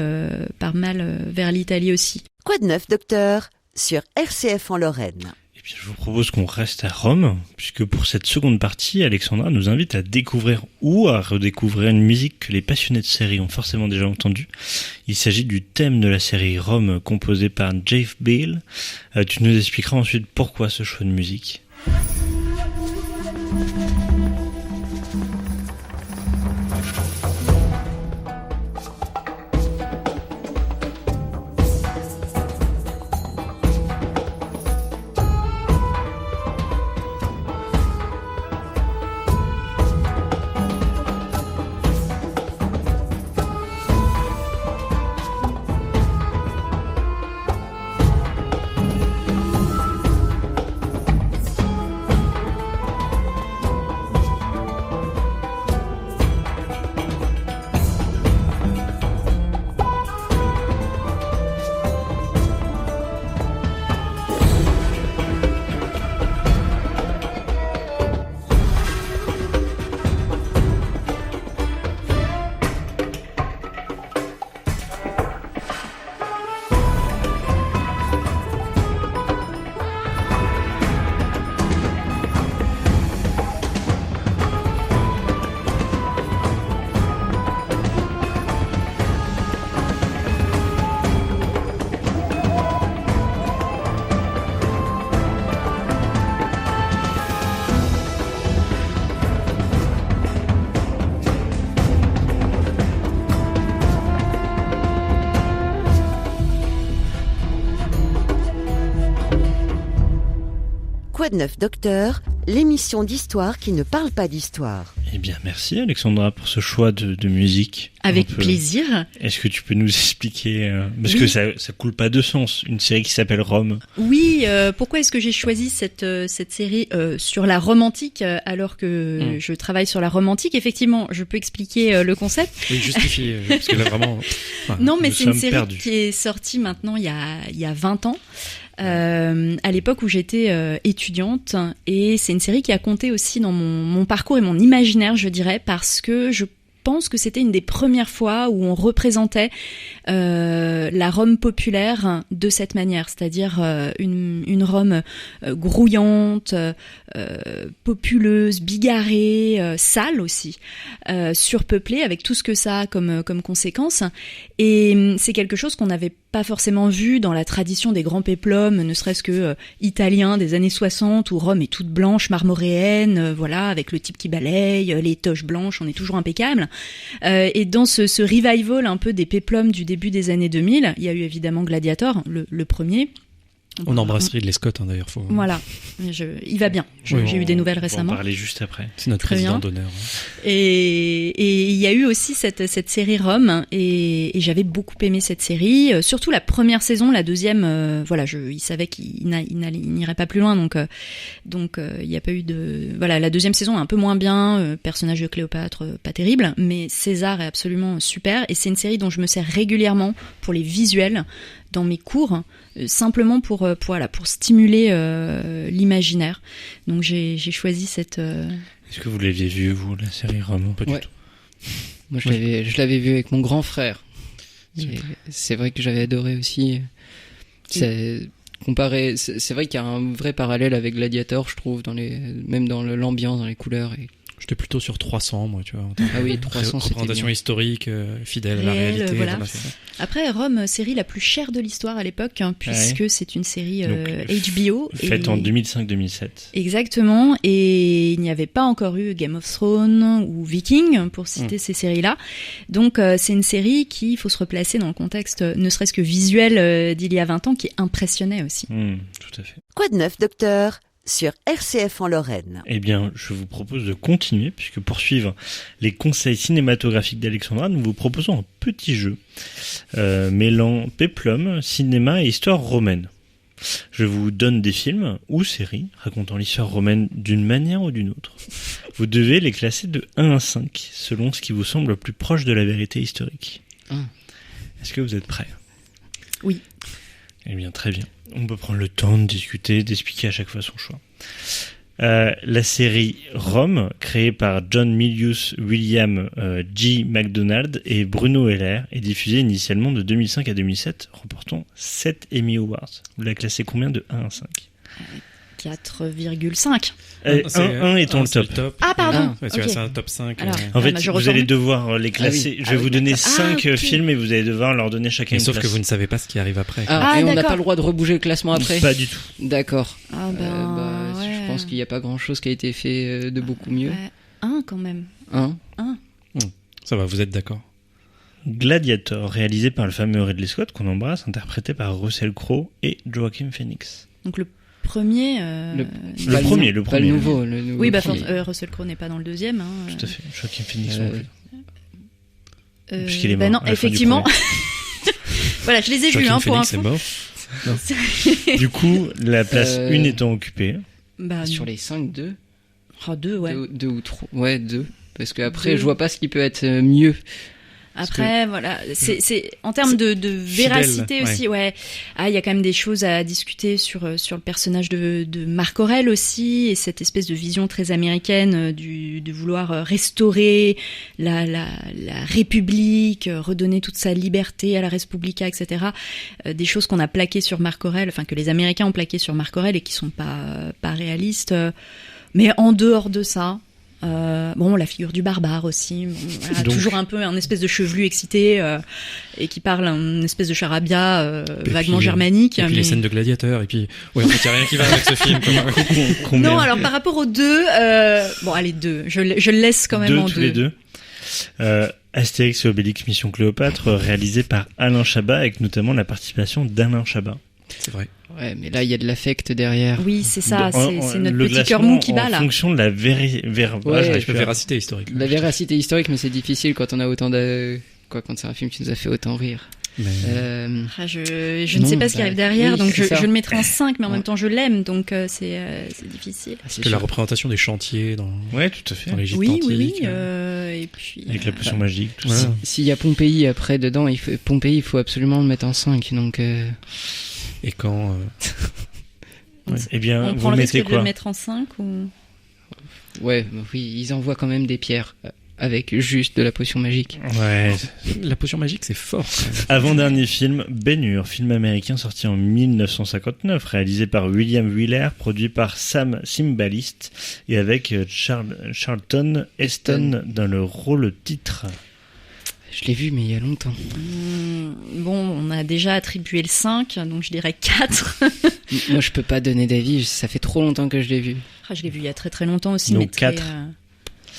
S4: vers l'Italie aussi.
S1: Quoi de neuf, docteur, sur RCF en Lorraine?
S2: Je vous propose qu'on reste à Rome, puisque pour cette seconde partie, Alexandra nous invite à découvrir ou à redécouvrir une musique que les passionnés de série ont forcément déjà entendue. Il s'agit du thème de la série Rome, composé par Jeff Beal. Tu nous expliqueras ensuite pourquoi ce choix de musique.
S1: Quoi de neuf, docteur, l'émission d'histoire qui ne parle pas d'histoire.
S2: Eh bien, merci Alexandra pour ce choix de musique.
S4: Avec plaisir.
S2: Est-ce que tu peux nous expliquer, parce que ça coule pas de sens, une série qui s'appelle Rome.
S4: Oui, pourquoi est-ce que j'ai choisi cette série sur la Rome antique alors que je travaille sur la Rome antique? Effectivement, je peux expliquer le concept.
S3: Oui, justifie, parce que là vraiment...
S4: Non, mais c'est une série qui est sortie maintenant il y a 20 ans. À l'époque où j'étais étudiante, et c'est une série qui a compté aussi dans mon parcours et mon imaginaire, je dirais, parce que je pense que c'était une des premières fois où on représentait la Rome populaire de cette manière, c'est-à-dire une Rome grouillante, populeuse, bigarrée, sale aussi, surpeuplée, avec tout ce que ça a comme conséquence. Et c'est quelque chose qu'on n'avait pas forcément vu dans la tradition des grands péplums, ne serait-ce que italiens des années 60, où Rome est toute blanche, marmoréenne, voilà, avec le type qui balaye, les toches blanches, on est toujours impeccable. Et dans ce revival un peu des péplums du début des années 2000, il y a eu évidemment Gladiator, le premier.
S3: On embrasse Ridley Scott, d'ailleurs.
S4: Voilà, il va bien. J'ai eu des nouvelles récemment.
S2: On va en parler juste après.
S3: C'est notre président d'honneur.
S4: Et il y a eu aussi cette série Rome, et j'avais beaucoup aimé cette série, surtout la première saison. La deuxième, voilà, il savait qu'il n'irait pas plus loin, donc il n'y a pas eu de... Voilà, la deuxième saison est un peu moins bien, personnage de Cléopâtre, pas terrible, mais César est absolument super, et c'est une série dont je me sers régulièrement pour les visuels dans mes cours, simplement pour stimuler l'imaginaire. Donc j'ai choisi cette...
S2: Est-ce que vous l'aviez vu, vous, la série Rome? Pas du tout.
S5: Moi, je l'avais vu avec mon grand frère. C'est vrai que j'avais adoré aussi. comparé, c'est vrai qu'il y a un vrai parallèle avec Gladiator, je trouve, même dans l'ambiance, dans les couleurs.
S3: J'étais plutôt sur 300, moi, tu vois.
S5: Ah oui, 300, c'était
S3: représentation
S5: bien.
S3: historique, fidèle à la réalité.
S4: Voilà. Après, Rome, série la plus chère de l'histoire à l'époque, puisque c'est une série HBO.
S2: Faite en 2005-2007.
S4: Exactement, et il n'y avait pas encore eu Game of Thrones ou Viking, pour citer ces séries-là. Donc, c'est une série qui, il faut se replacer dans le contexte, ne serait-ce que visuel d'il y a 20 ans, qui impressionnait aussi.
S2: Tout à fait.
S1: Quoi de neuf, docteur ? Sur RCF en Lorraine.
S2: Eh bien, je vous propose de continuer, puisque pour suivre les conseils cinématographiques d'Alexandra, nous vous proposons un petit jeu mêlant péplum, cinéma et histoire romaine. Je vous donne des films ou séries racontant l'histoire romaine d'une manière ou d'une autre. Vous devez les classer de 1 à 5, selon ce qui vous semble le plus proche de la vérité historique. Est-ce que vous êtes prêts ?
S4: Oui.
S2: Eh bien, très bien. On peut prendre le temps de discuter, d'expliquer à chaque fois son choix. La série Rome, créée par John Milius William G. MacDonald et Bruno Heller, est diffusée initialement de 2005 à 2007, remportant 7 Emmy Awards. Vous la classez combien de 1 à 5 ?
S4: 4,5.
S2: 1 étant le top.
S4: Ah, pardon.
S3: C'est un top 5.
S4: Alors,
S2: en fait, vous allez devoir les classer. Je vais vous donner 5 films et vous allez devoir leur donner chacun une place.
S3: Sauf que vous ne savez pas ce qui arrive après.
S5: Et on n'a pas le droit de rebouger le classement après ?
S2: Pas du tout.
S5: D'accord.
S4: Ouais.
S5: Je pense qu'il n'y a pas grand-chose qui a été fait de beaucoup mieux.
S4: 1 quand même.
S5: 1.
S3: Ça va, vous êtes d'accord.
S2: Gladiator, réalisé par le fameux Ridley Scott qu'on embrasse, interprété par Russell Crowe et Joaquin Phoenix.
S4: Donc le premier...
S2: Le premier.
S5: Pas le nouveau.
S4: Oui, Russell Crowe n'est pas dans le deuxième.
S2: Tout à fait. Joaquin Phoenix non plus. Puisqu'il est
S4: mort.
S2: mort.
S4: Non, effectivement. Voilà, je les ai vus pour info.
S2: Du coup, la place 1 étant occupée.
S5: Sur les 5, 2.
S4: 2, ouais.
S5: 2 ou 3. Ouais, 2. Parce que après, je vois pas ce qui peut être mieux.
S4: Après, voilà, c'est en termes de véracité fidèle, aussi, ouais. Il y a quand même des choses à discuter sur le personnage de Marc Aurèle aussi, et cette espèce de vision très américaine de vouloir restaurer la République, redonner toute sa liberté à la Respublica, etc. Des choses qu'on a plaquées sur Marc Aurèle, enfin que les Américains ont plaquées sur Marc Aurèle et qui sont pas réalistes. Mais en dehors de ça. La figure du barbare aussi, voilà, donc, toujours un peu un espèce de chevelu excité et qui parle un espèce de charabia vaguement germanique.
S3: Et puis les scènes de gladiateurs, et puis en fait, il n'y a rien qui va avec ce film.
S4: Non, alors par rapport aux deux, allez, 2, je le laisse quand même en 2.
S2: Tous les deux. Astérix et Obélix Mission Cléopâtre, réalisé par Alain Chabat, avec notamment la participation d'Alain Chabat.
S3: C'est vrai.
S5: Ouais, mais là, il y a de l'affect derrière.
S4: Oui, c'est ça, c'est notre petit cœur mou qui bat là.
S2: En fonction de la
S3: véracité historique.
S5: La véracité historique, mais c'est difficile quand on a autant de... quand c'est un film qui nous a fait autant rire.
S4: Je ne sais pas ce qui arrive derrière, donc je le mettrai en 5, mais en même temps je l'aime, donc c'est difficile.
S3: C'est que la représentation des chantiers dans
S2: tout à fait.
S3: Dans l'Égypte antique.
S4: Et puis
S2: avec la potion magique, tout ça.
S5: S'il y a Pompéi après dedans, Pompéi, il faut absolument le mettre en 5, donc...
S3: Et quand...
S2: Eh bien,
S4: on prend le risque de le mettre en 5 ou...
S5: Oui, ils envoient quand même des pierres avec juste de la potion magique.
S2: Ouais.
S3: La potion magique, c'est fort.
S2: Avant-dernier film, Ben-Hur, film américain sorti en 1959, réalisé par William Wyler, produit par Sam Cimbalist et avec Charlton Heston dans le rôle titre.
S5: Je l'ai vu, mais il y a longtemps.
S4: On a déjà attribué le 5, donc je dirais 4.
S5: Moi, je peux pas donner d'avis, ça fait trop longtemps que je l'ai vu.
S4: Je l'ai vu il y a très très longtemps aussi.
S2: Donc
S4: mais
S2: 4.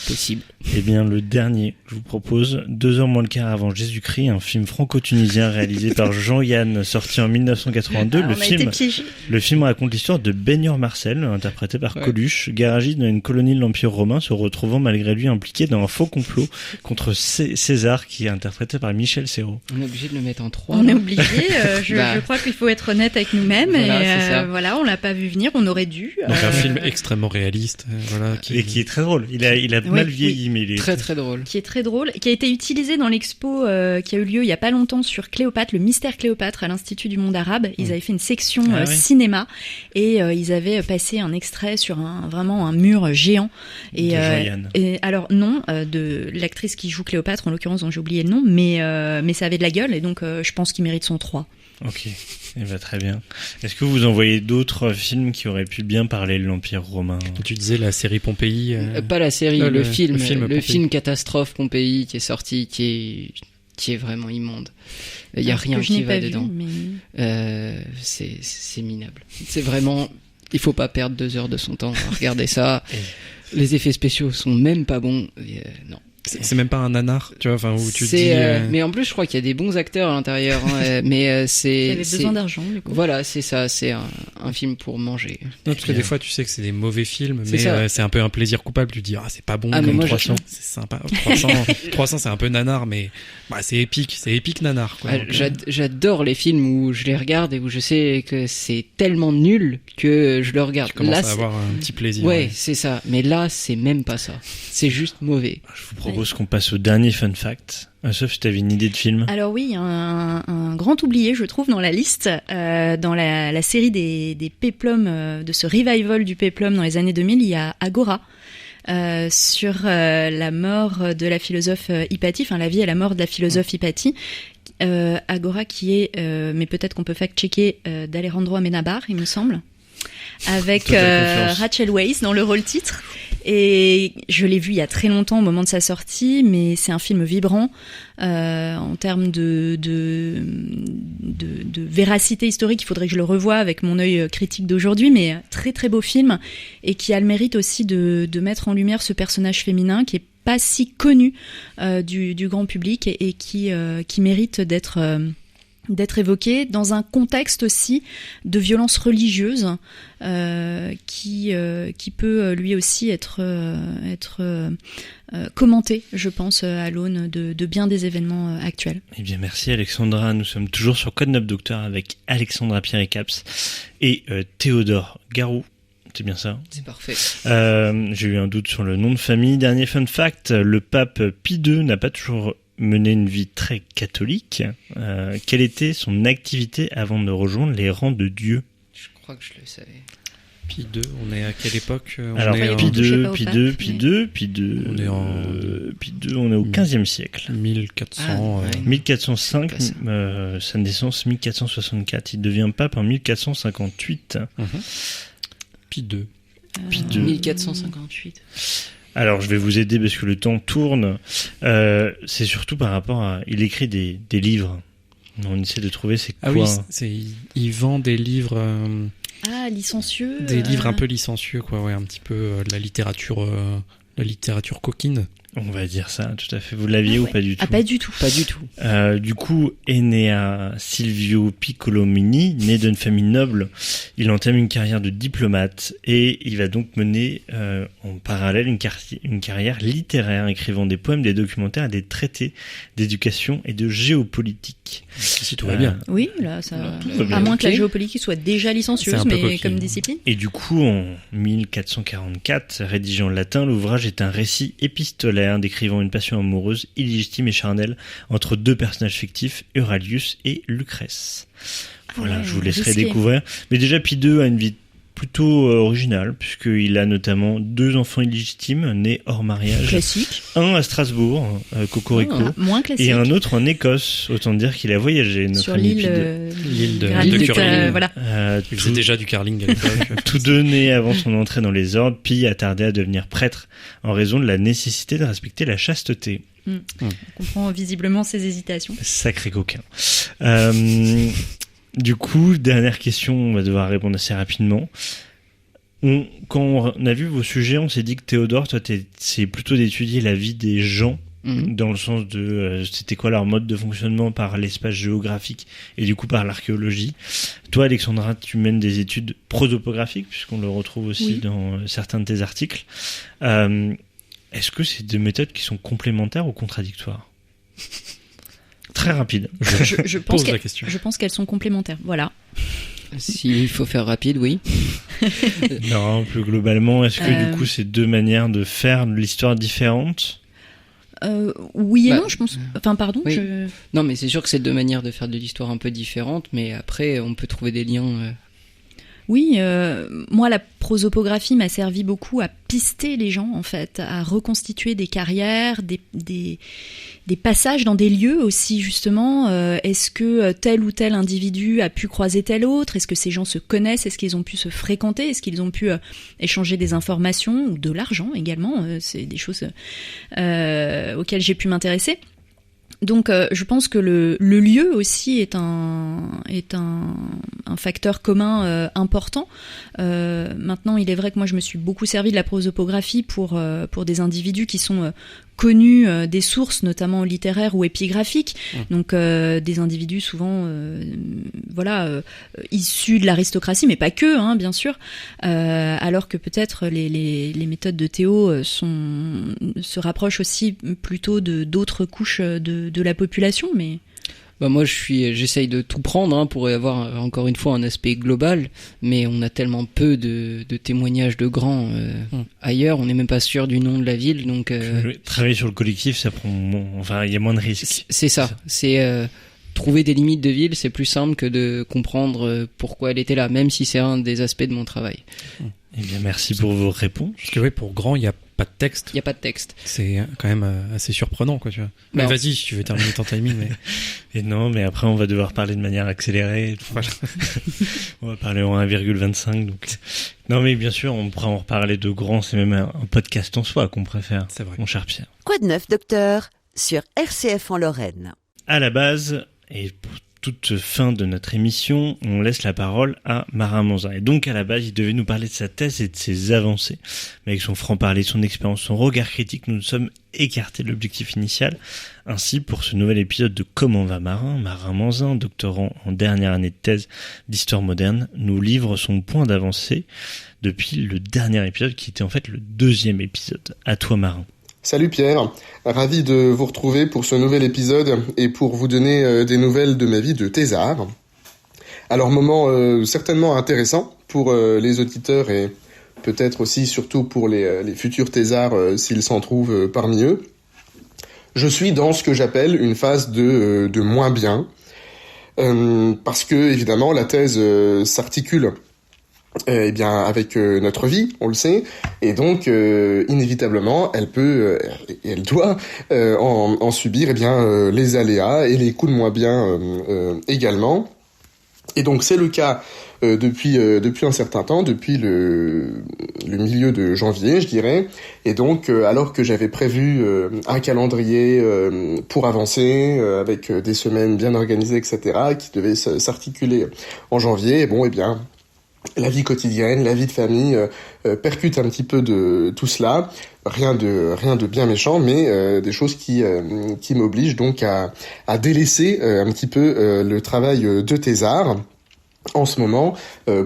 S5: Possible.
S2: Eh bien, le dernier que je vous propose, 2 heures moins le quart avant Jésus-Christ, un film franco-tunisien réalisé par Jean-Yann, sorti en 1982. Le film raconte l'histoire de Ben-Hur Marcel, interprété par Coluche, garagiste dans une colonie de l'Empire romain, se retrouvant malgré lui impliqué dans un faux complot contre César, qui est interprété par Michel Serrault.
S5: On est obligé de le mettre en 3.
S4: On est obligé, je crois qu'il faut être honnête avec nous-mêmes, on l'a pas vu venir, on aurait dû.
S3: Donc un film extrêmement réaliste,
S2: et qui est très drôle. Il a mal vieilli, mais il est
S5: très drôle.
S4: Qui est très drôle, qui a été utilisé dans l'expo qui a eu lieu il y a pas longtemps sur Cléopâtre, le mystère Cléopâtre à l'Institut du Monde Arabe. Ils avaient fait une section cinéma et ils avaient passé un extrait sur vraiment un mur géant. Et alors non, de l'actrice qui joue Cléopâtre en l'occurrence dont j'ai oublié le nom, mais ça avait de la gueule et donc je pense qu'il mérite son 3.
S2: Ok, très bien. Est-ce que vous en voyez d'autres films qui auraient pu bien parler de l'Empire romain ?
S3: Tu disais la série Pompéi.
S5: Pas la série, le
S3: film
S5: catastrophe Pompéi qui est sorti, qui est vraiment immonde. Il y a rien qui va dedans. C'est minable. C'est vraiment, il faut pas perdre 2 heures de son temps à regarder ça. Les effets spéciaux sont même pas bons. Non.
S3: C'est même pas un nanar, tu vois, enfin où tu te dis.
S5: Mais en plus, je crois qu'il y a des bons acteurs à l'intérieur. Mais c'est.
S4: Il y avait besoin d'argent, du coup.
S5: Voilà, c'est ça. C'est un film pour manger.
S3: Non, parce que des fois, tu sais que c'est des mauvais films, mais c'est un peu un plaisir coupable. Tu te dis, c'est pas bon comme 300. C'est sympa. 300, c'est un peu nanar, mais c'est épique nanar. Quoi.
S5: J'adore les films où je les regarde et où je sais que c'est tellement nul que je le regarde.
S3: Tu commences à avoir un petit plaisir.
S5: Ouais, c'est ça. Mais là, c'est même pas ça. C'est juste mauvais.
S2: Je vous propose qu'on passe au dernier fun fact. Sauf si tu avais une idée de film.
S4: Alors oui, un grand oublié, je trouve, dans la liste, dans la série des péplums, de ce revival du péplum dans les années 2000, il y a Agora, sur la mort de la philosophe Hypatie, enfin la vie et la mort de la philosophe Hypatie. Agora qui est, mais peut-être qu'on peut fact-checker, d'Alejandro Amenábar, il me semble, avec Rachel Weisz dans le rôle titre. Et je l'ai vu il y a très longtemps au moment de sa sortie, mais c'est un film vibrant en termes de véracité historique. Il faudrait que je le revoie avec mon œil critique d'aujourd'hui, mais très très beau film et qui a le mérite aussi de mettre en lumière ce personnage féminin qui est pas si connu du grand public et qui mérite d'être évoqué dans un contexte aussi de violence religieuse qui peut lui aussi être commenté, je pense, à l'aune de bien des événements actuels.
S2: Eh bien, merci Alexandra. Nous sommes toujours sur Code 9 Docteur avec Alexandra Pierre-Caps et Théodore Garou. C'est bien ça ?
S5: C'est parfait.
S2: J'ai eu un doute sur le nom de famille. Dernier fun fact, le pape Pie II n'a pas toujours mené une vie très catholique. Quelle était son activité avant de rejoindre les rangs de Dieu ?
S5: Je crois que je le savais.
S3: Pie II, on est à quelle époque ?
S2: Alors, Pie II, on est au 15e siècle. 1405, sa naissance 1464. Il devient pape en 1458.
S3: Pie II.
S5: 1458.
S2: Alors, je vais vous aider parce que le temps tourne. C'est surtout par rapport à... Il écrit des livres. On essaie de trouver c'est quoi.
S3: Ah oui, il vend des livres...
S4: licencieux.
S3: Des livres un peu licencieux, quoi. Ouais, un petit peu de la littérature coquine.
S2: On va dire ça, tout à fait. Vous l'aviez ou pas du tout ?
S4: Pas du tout.
S5: Pas du tout.
S2: Du coup, Enea Silvio Piccolomini, né d'une famille noble, il entame une carrière de diplomate et il va donc mener en parallèle une carrière littéraire, écrivant des poèmes, des documentaires et des traités d'éducation et de géopolitique.
S3: Si tout va bien.
S4: Oui, là, ça. À moins que la géopolitique soit déjà licencieuse, mais comme discipline.
S2: Et du coup, en 1444, rédigé en latin, l'ouvrage est un récit épistolaire décrivant une passion amoureuse illégitime et charnelle entre deux personnages fictifs, Euralius et Lucrèce. Voilà, je vous laisserai découvrir. Mais déjà, Pie II a une vie plutôt originale, puisqu'il a notamment 2 enfants illégitimes nés hors mariage.
S4: Classique.
S2: Un à Strasbourg, Cocorico,
S4: moins classique.
S2: et un autre en Écosse. Autant dire qu'il a voyagé.
S4: Sur l'île
S3: de curling.
S4: Voilà.
S3: Il faisait déjà du curling à l'époque.
S2: Tous 2 nés avant son entrée dans les ordres, Pie a tardé à devenir prêtre en raison de la nécessité de respecter la chasteté.
S4: On comprend visiblement ses hésitations.
S2: Sacré coquin. Du coup, dernière question, on va devoir répondre assez rapidement. Quand on a vu vos sujets, on s'est dit que Théodore, toi, c'est plutôt d'étudier la vie des gens, dans le sens de c'était quoi leur mode de fonctionnement par l'espace géographique et du coup par l'archéologie. Toi, Alexandra, tu mènes des études prosopographiques, puisqu'on le retrouve aussi dans certains de tes articles. Est-ce que c'est des méthodes qui sont complémentaires ou contradictoires ? Très rapide.
S4: Je pense qu'elles sont complémentaires. Voilà.
S5: S'il faut faire rapide, oui.
S2: Non, plus globalement, est-ce que du coup c'est 2 manières de faire de l'histoire différentes ?
S4: Oui et non, je pense. Enfin, pardon.
S5: Oui. Non, mais c'est sûr que c'est 2 manières de faire de l'histoire un peu différentes, mais après, on peut trouver des liens.
S4: Oui, moi la prosopographie m'a servi beaucoup à pister les gens en fait, à reconstituer des carrières, des passages dans des lieux aussi justement. Est-ce que tel ou tel individu a pu croiser tel autre? Est-ce que ces gens se connaissent? Est-ce qu'ils ont pu se fréquenter? Est-ce qu'ils ont pu échanger des informations ou de l'argent également? C'est des choses auxquelles j'ai pu m'intéresser. Donc je pense que le lieu aussi est un facteur commun important. Maintenant, il est vrai que moi je me suis beaucoup servi de la prosopographie pour des individus qui sont connus des sources, notamment littéraires ou épigraphiques. Donc des individus souvent issus de l'aristocratie, mais pas que, bien sûr. Alors que peut-être les méthodes de Théo se rapprochent aussi plutôt d'autres couches de la population, mais...
S5: Moi, j'essaye de tout prendre pour avoir encore une fois un aspect global, mais on a tellement peu de témoignages de grands ailleurs, on n'est même pas sûr du nom de la ville, donc.
S2: Travailler sur le collectif, ça prend, il y a moins de risques.
S5: C'est ça. C'est trouver des limites de ville, c'est plus simple que de comprendre pourquoi elle était là, même si c'est un des aspects de mon travail.
S2: Eh bien, merci pour vos réponses.
S3: Parce que pour grand, il y a pas de texte.
S5: Il y a pas de texte.
S3: C'est quand même assez surprenant, quoi, tu vois. Mais vas-y, si tu veux terminer ton timing, mais...
S2: Et non, mais après, on va devoir parler de manière accélérée. Voilà. On va parler en 1,25, donc. Non, mais bien sûr, on pourra en reparler de grand. C'est même un podcast en soi qu'on préfère.
S3: C'est vrai.
S2: Mon cher Pierre.
S1: Quoi de neuf, docteur, sur RCF en Lorraine?
S2: À la base, et pour toute fin de notre émission, on laisse la parole à Marin Manzin. Et donc, à la base, il devait nous parler de sa thèse et de ses avancées. Mais avec son franc-parler, son expérience, son regard critique, nous nous sommes écartés de l'objectif initial. Ainsi, pour ce nouvel épisode de Comment va Marin, Marin Manzin, doctorant en dernière année de thèse d'histoire moderne, nous livre son point d'avancée depuis le dernier épisode, qui était en fait le 2e épisode. À toi, Marin.
S6: Salut Pierre, ravi de vous retrouver pour ce nouvel épisode et pour vous donner des nouvelles de ma vie de thésard. Alors moment certainement intéressant pour les auditeurs et peut-être aussi surtout pour les futurs thésards s'ils s'en trouvent parmi eux. Je suis dans ce que j'appelle une phase de moins bien parce que évidemment la thèse s'articule avec notre vie, on le sait, et donc inévitablement elle peut et elle doit en subir les aléas et les coups de moins bien également. Et donc c'est le cas depuis un certain temps, depuis le milieu de janvier, je dirais. Et donc alors que j'avais prévu un calendrier pour avancer avec des semaines bien organisées, etc., qui devaient s'articuler en janvier, la vie quotidienne, la vie de famille percute un petit peu de tout cela. Rien de bien méchant, mais des choses qui m'obligent donc à délaisser un petit peu le travail de thésard en ce moment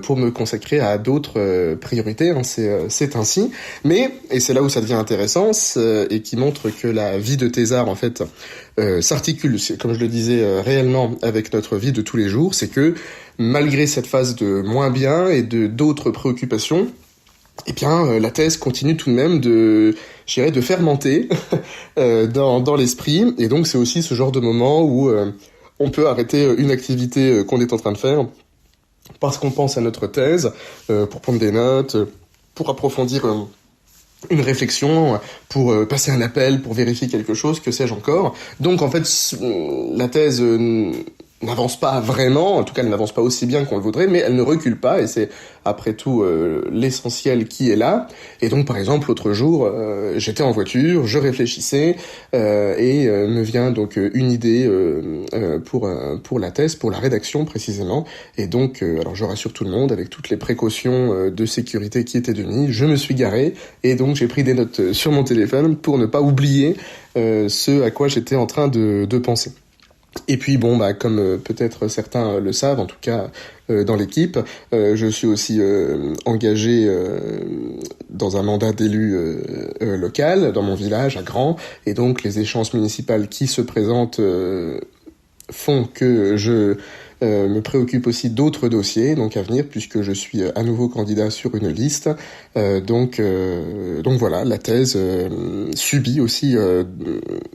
S6: pour me consacrer à d'autres priorités, c'est ainsi. Mais, et c'est là où ça devient intéressant, et qui montre que la vie de thésard en fait s'articule, comme je le disais, réellement avec notre vie de tous les jours, c'est que malgré cette phase de moins bien et d'autres préoccupations, la thèse continue tout de même de fermenter dans l'esprit, et donc c'est aussi ce genre de moment où on peut arrêter une activité qu'on est en train de faire parce qu'on pense à notre thèse, pour prendre des notes, pour approfondir une réflexion, pour passer un appel, pour vérifier quelque chose, que sais-je encore. Donc en fait, la thèse n'avance pas vraiment, en tout cas elle n'avance pas aussi bien qu'on le voudrait, mais elle ne recule pas, et c'est après tout l'essentiel qui est là. Et donc par exemple l'autre jour, j'étais en voiture, je réfléchissais, et me vient donc une idée pour la thèse, pour la rédaction précisément. Et donc, alors je rassure tout le monde, avec toutes les précautions de sécurité qui étaient de mise, je me suis garé, et donc j'ai pris des notes sur mon téléphone pour ne pas oublier ce à quoi j'étais en train de penser. Et puis comme peut-être certains le savent, en tout cas dans l'équipe, je suis aussi engagé dans un mandat d'élu local dans mon village à Grand, et donc les échéances municipales qui se présentent font que je me préoccupe aussi d'autres dossiers donc à venir, puisque je suis à nouveau candidat sur une liste. Donc voilà, la thèse subit aussi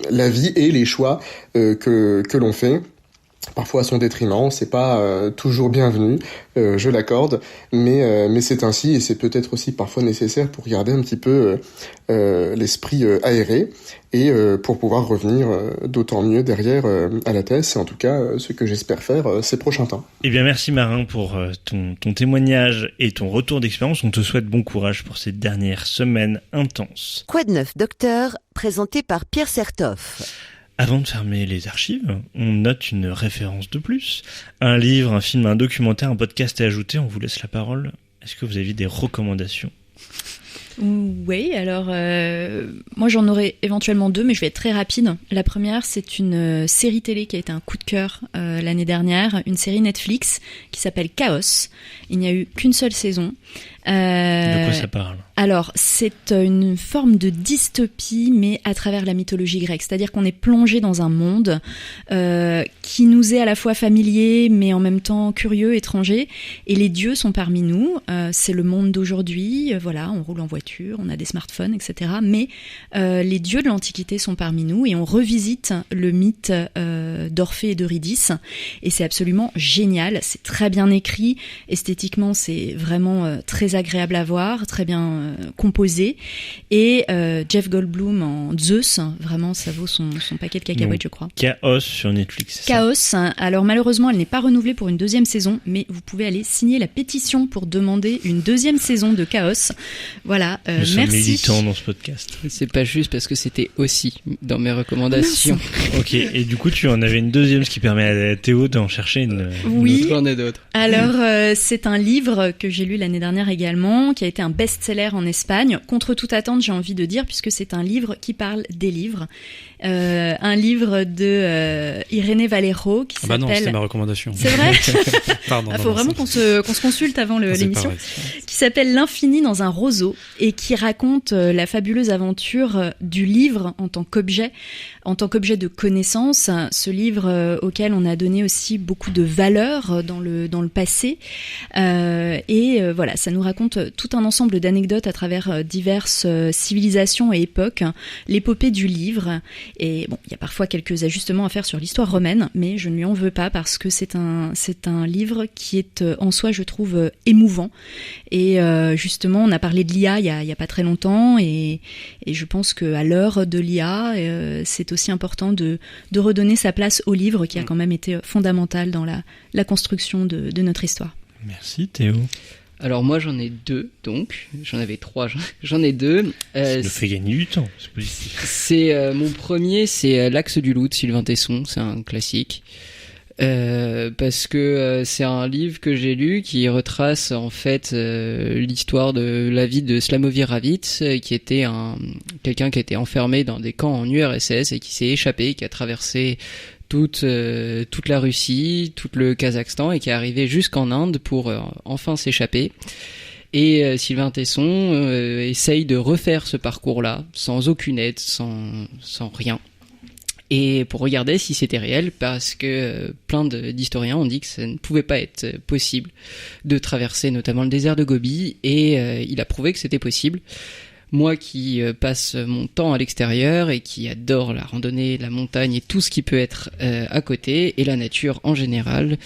S6: la vie et les choix que l'on fait. parfois à son détriment, c'est pas toujours bienvenu, je l'accorde, mais c'est ainsi et c'est peut-être aussi parfois nécessaire pour garder un petit peu l'esprit aéré et pour pouvoir revenir d'autant mieux derrière à la thèse, c'est en tout cas ce que j'espère faire ces prochains temps.
S2: Eh bien merci Marin pour ton témoignage et ton retour d'expérience, on te souhaite bon courage pour ces dernières semaines intenses.
S1: Quoi de neuf, docteur, présenté par Pierre Sertoff.
S2: Avant de fermer les archives, on note une référence de plus. Un livre, un film, un documentaire, un podcast à ajouter, on vous laisse la parole. Est-ce que vous avez des recommandations ?
S4: Oui, alors moi j'en aurais éventuellement 2, mais je vais être très rapide. La première, c'est une série télé qui a été un coup de cœur l'année dernière, une série Netflix qui s'appelle Chaos. Il n'y a eu qu'une seule saison.
S2: De quoi ça parle ?
S4: Alors, c'est une forme de dystopie, mais à travers la mythologie grecque. C'est-à-dire qu'on est plongé dans un monde qui nous est à la fois familier, mais en même temps curieux, étranger. Et les dieux sont parmi nous. C'est le monde d'aujourd'hui. Voilà, on roule en voiture, on a des smartphones, etc. Mais les dieux de l'Antiquité sont parmi nous et on revisite le mythe d'Orphée et d'Eurydice. Et c'est absolument génial. C'est très bien écrit. Esthétiquement, c'est vraiment très agréable à voir, très bien composé. Et Jeff Goldblum en Zeus, vraiment, ça vaut son paquet de cacahuètes, je crois.
S2: Chaos sur Netflix.
S4: Chaos. Alors malheureusement, elle n'est pas renouvelée pour une 2e saison, mais vous pouvez aller signer la pétition pour demander une 2e saison de Chaos. Voilà,
S2: Nous sommes
S4: merci.
S2: militants dans ce podcast.
S5: C'est pas juste parce que c'était aussi dans mes recommandations.
S2: Ok, et du coup tu en avais une 2e, ce qui permet à Théo d'en chercher une.
S4: Oui.
S5: J'en ai d'autres.
S4: Alors, c'est un livre que j'ai lu l'année dernière également, qui a été un best-seller en Espagne. Contre toute attente, j'ai envie de dire, puisque c'est un livre qui parle des livres. Un livre de Irénée Valero qui s'appelle...
S3: non, c'est ma recommandation.
S4: C'est vrai.
S3: Pardon.
S4: Faut vraiment qu'on se consulte avant l'émission. Qui s'appelle L'infini dans un roseau et qui raconte la fabuleuse aventure du livre en tant qu'objet de connaissance. Ce livre auquel on a donné aussi beaucoup de valeur dans le passé. Voilà, ça nous raconte tout un ensemble d'anecdotes à travers diverses civilisations et époques. L'épopée du livre. Et bon, il y a parfois quelques ajustements à faire sur l'histoire romaine, mais je ne lui en veux pas parce que c'est un livre qui est en soi, je trouve, émouvant. Et justement, on a parlé de l'IA il y a pas très longtemps, et je pense qu'à l'heure de l'IA, c'est aussi important de redonner sa place au livre qui a quand même été fondamental dans la construction de notre histoire.
S2: Merci Théo.
S5: Alors moi j'en ai 2, donc j'en avais 3, j'en ai 2.
S2: Ça nous fait gagner du temps, c'est positif.
S5: C'est mon premier, c'est L'Axe du loup de Sylvain Tesson, c'est un classique. Parce que c'est un livre que j'ai lu qui retrace en fait l'histoire de la vie de Slamovir Ravitch, qui était quelqu'un qui a été enfermé dans des camps en URSS et qui s'est échappé, qui a traversé toute la Russie, tout le Kazakhstan et qui est arrivé jusqu'en Inde pour enfin s'échapper. Et Sylvain Tesson essaye de refaire ce parcours-là sans aucune aide, sans rien. Et pour regarder si c'était réel, parce que plein d'historiens ont dit que ça ne pouvait pas être possible de traverser notamment le désert de Gobi, et il a prouvé que c'était possible. Moi qui passe mon temps à l'extérieur et qui adore la randonnée, la montagne et tout ce qui peut être à côté, et la nature en général,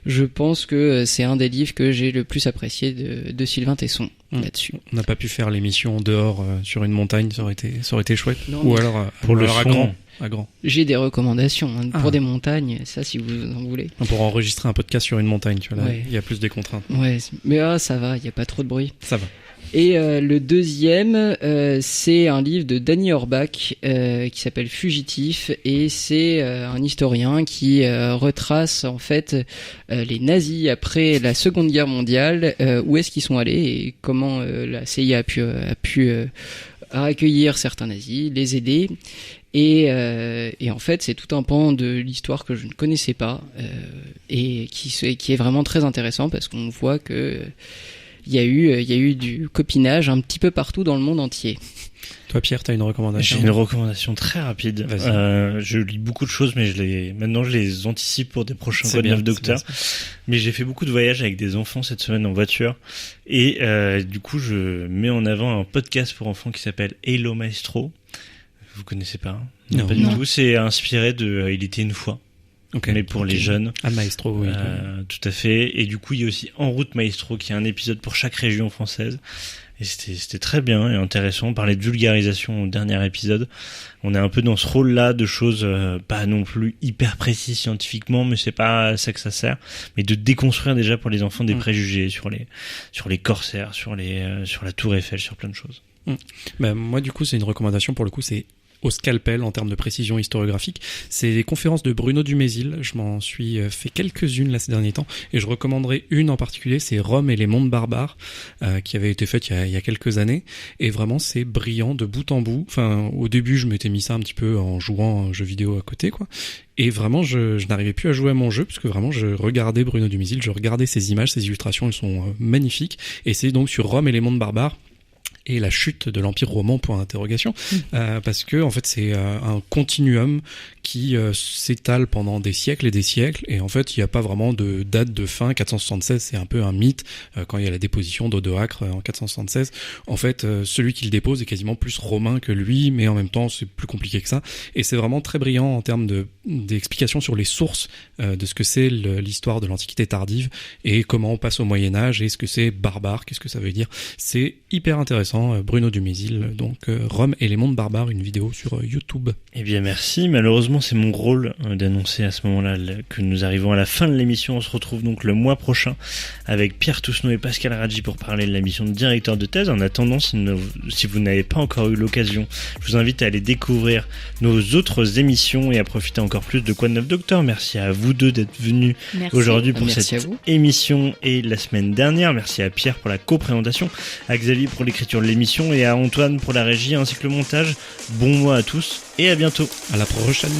S5: je pense que c'est un des livres que j'ai le plus apprécié de Sylvain Tesson là-dessus.
S3: On n'a pas pu faire l'émission dehors sur une montagne, ça aurait été chouette.
S5: Non,
S3: ou alors
S2: pour le son.
S3: À grand.
S5: J'ai des recommandations pour des montagnes, ça si vous en voulez.
S3: Pour enregistrer un podcast sur une montagne, tu vois, là, il y a plus des contraintes.
S5: Ouais, mais ça va, il n'y a pas trop de bruit.
S3: Ça va.
S5: Et le deuxième, c'est un livre de Danny Orbach qui s'appelle Fugitif, et c'est un historien qui retrace en fait les nazis après la Seconde Guerre mondiale, où est-ce qu'ils sont allés et comment la CIA a pu accueillir certains nazis, les aider. Et en fait, c'est tout un pan de l'histoire que je ne connaissais pas et qui est vraiment très intéressant parce qu'on voit que il y a eu du copinage un petit peu partout dans le monde entier.
S3: Toi, Pierre, t'as une recommandation ?
S2: J'ai une recommandation très rapide. Je lis beaucoup de choses, mais maintenant je les anticipe pour des prochains Quoi de neuf docteurs. Mais j'ai fait beaucoup de voyages avec des enfants cette semaine en voiture. Et du coup, je mets en avant un podcast pour enfants qui s'appelle Hello Maestro. Vous connaissez pas ?
S3: Non.
S2: Pas du tout. C'est inspiré de Il était une fois. mais pour les jeunes.
S3: Ah, Maestro, oui.
S2: Tout à fait. Et du coup, il y a aussi En route Maestro, qui est un épisode pour chaque région française. Et c'était très bien et intéressant. On parlait de vulgarisation au dernier épisode. On est un peu dans ce rôle-là de choses pas non plus hyper précises scientifiquement, mais c'est pas à ça que ça sert. Mais de déconstruire déjà pour les enfants des préjugés sur les corsaires, sur la Tour Eiffel, sur plein de choses.
S3: Ben, moi, du coup, c'est une recommandation pour le coup, c'est au scalpel en termes de précision historiographique. C'est les conférences de Bruno Dumézil. Je m'en suis fait quelques-unes là ces derniers temps et je recommanderais une en particulier, c'est Rome et les mondes barbares, qui avait été faite il y a quelques années et vraiment c'est brillant de bout en bout. Enfin, au début je m'étais mis ça un petit peu en jouant à un jeu vidéo à côté, quoi. Et vraiment, je n'arrivais plus à jouer à mon jeu parce que vraiment, je regardais Bruno Dumézil, je regardais ses images, ses illustrations, elles sont magnifiques. Et c'est donc sur Rome et les mondes barbares et la chute de l'Empire romain, point d'interrogation, parce que en fait c'est un continuum qui s'étale pendant des siècles et des siècles, et en fait il n'y a pas vraiment de date de fin. 476 c'est un peu un mythe, quand il y a la déposition d'Odoacre en 476, en fait celui qui le dépose est quasiment plus romain que lui, mais en même temps c'est plus compliqué que ça, et c'est vraiment très brillant en termes d'explications sur les sources de ce que c'est l'histoire de l'Antiquité tardive, et comment on passe au Moyen-Âge, et ce que c'est barbare, qu'est-ce que ça veut dire. C'est hyper intéressant. Bruno Dumézil, donc Rome et les mondes barbares, une vidéo sur YouTube.
S2: Eh bien merci, malheureusement c'est mon rôle d'annoncer à ce moment-là que nous arrivons à la fin de l'émission. On se retrouve donc le mois prochain avec Pierre Tousneau et Pascal Radji pour parler de la mission de directeur de thèse. En attendant, si vous n'avez pas encore eu l'occasion, je vous invite à aller découvrir nos autres émissions et à profiter encore plus de Quoi de neuf Docteur. Merci à vous deux d'être venus aujourd'hui pour cette émission et la semaine dernière. Merci à Pierre pour la co-présentation, à Xavier pour l'écriture de l'émission et à Antoine pour la régie ainsi que le montage. Bon mois à tous et à bientôt.
S3: À la prochaine.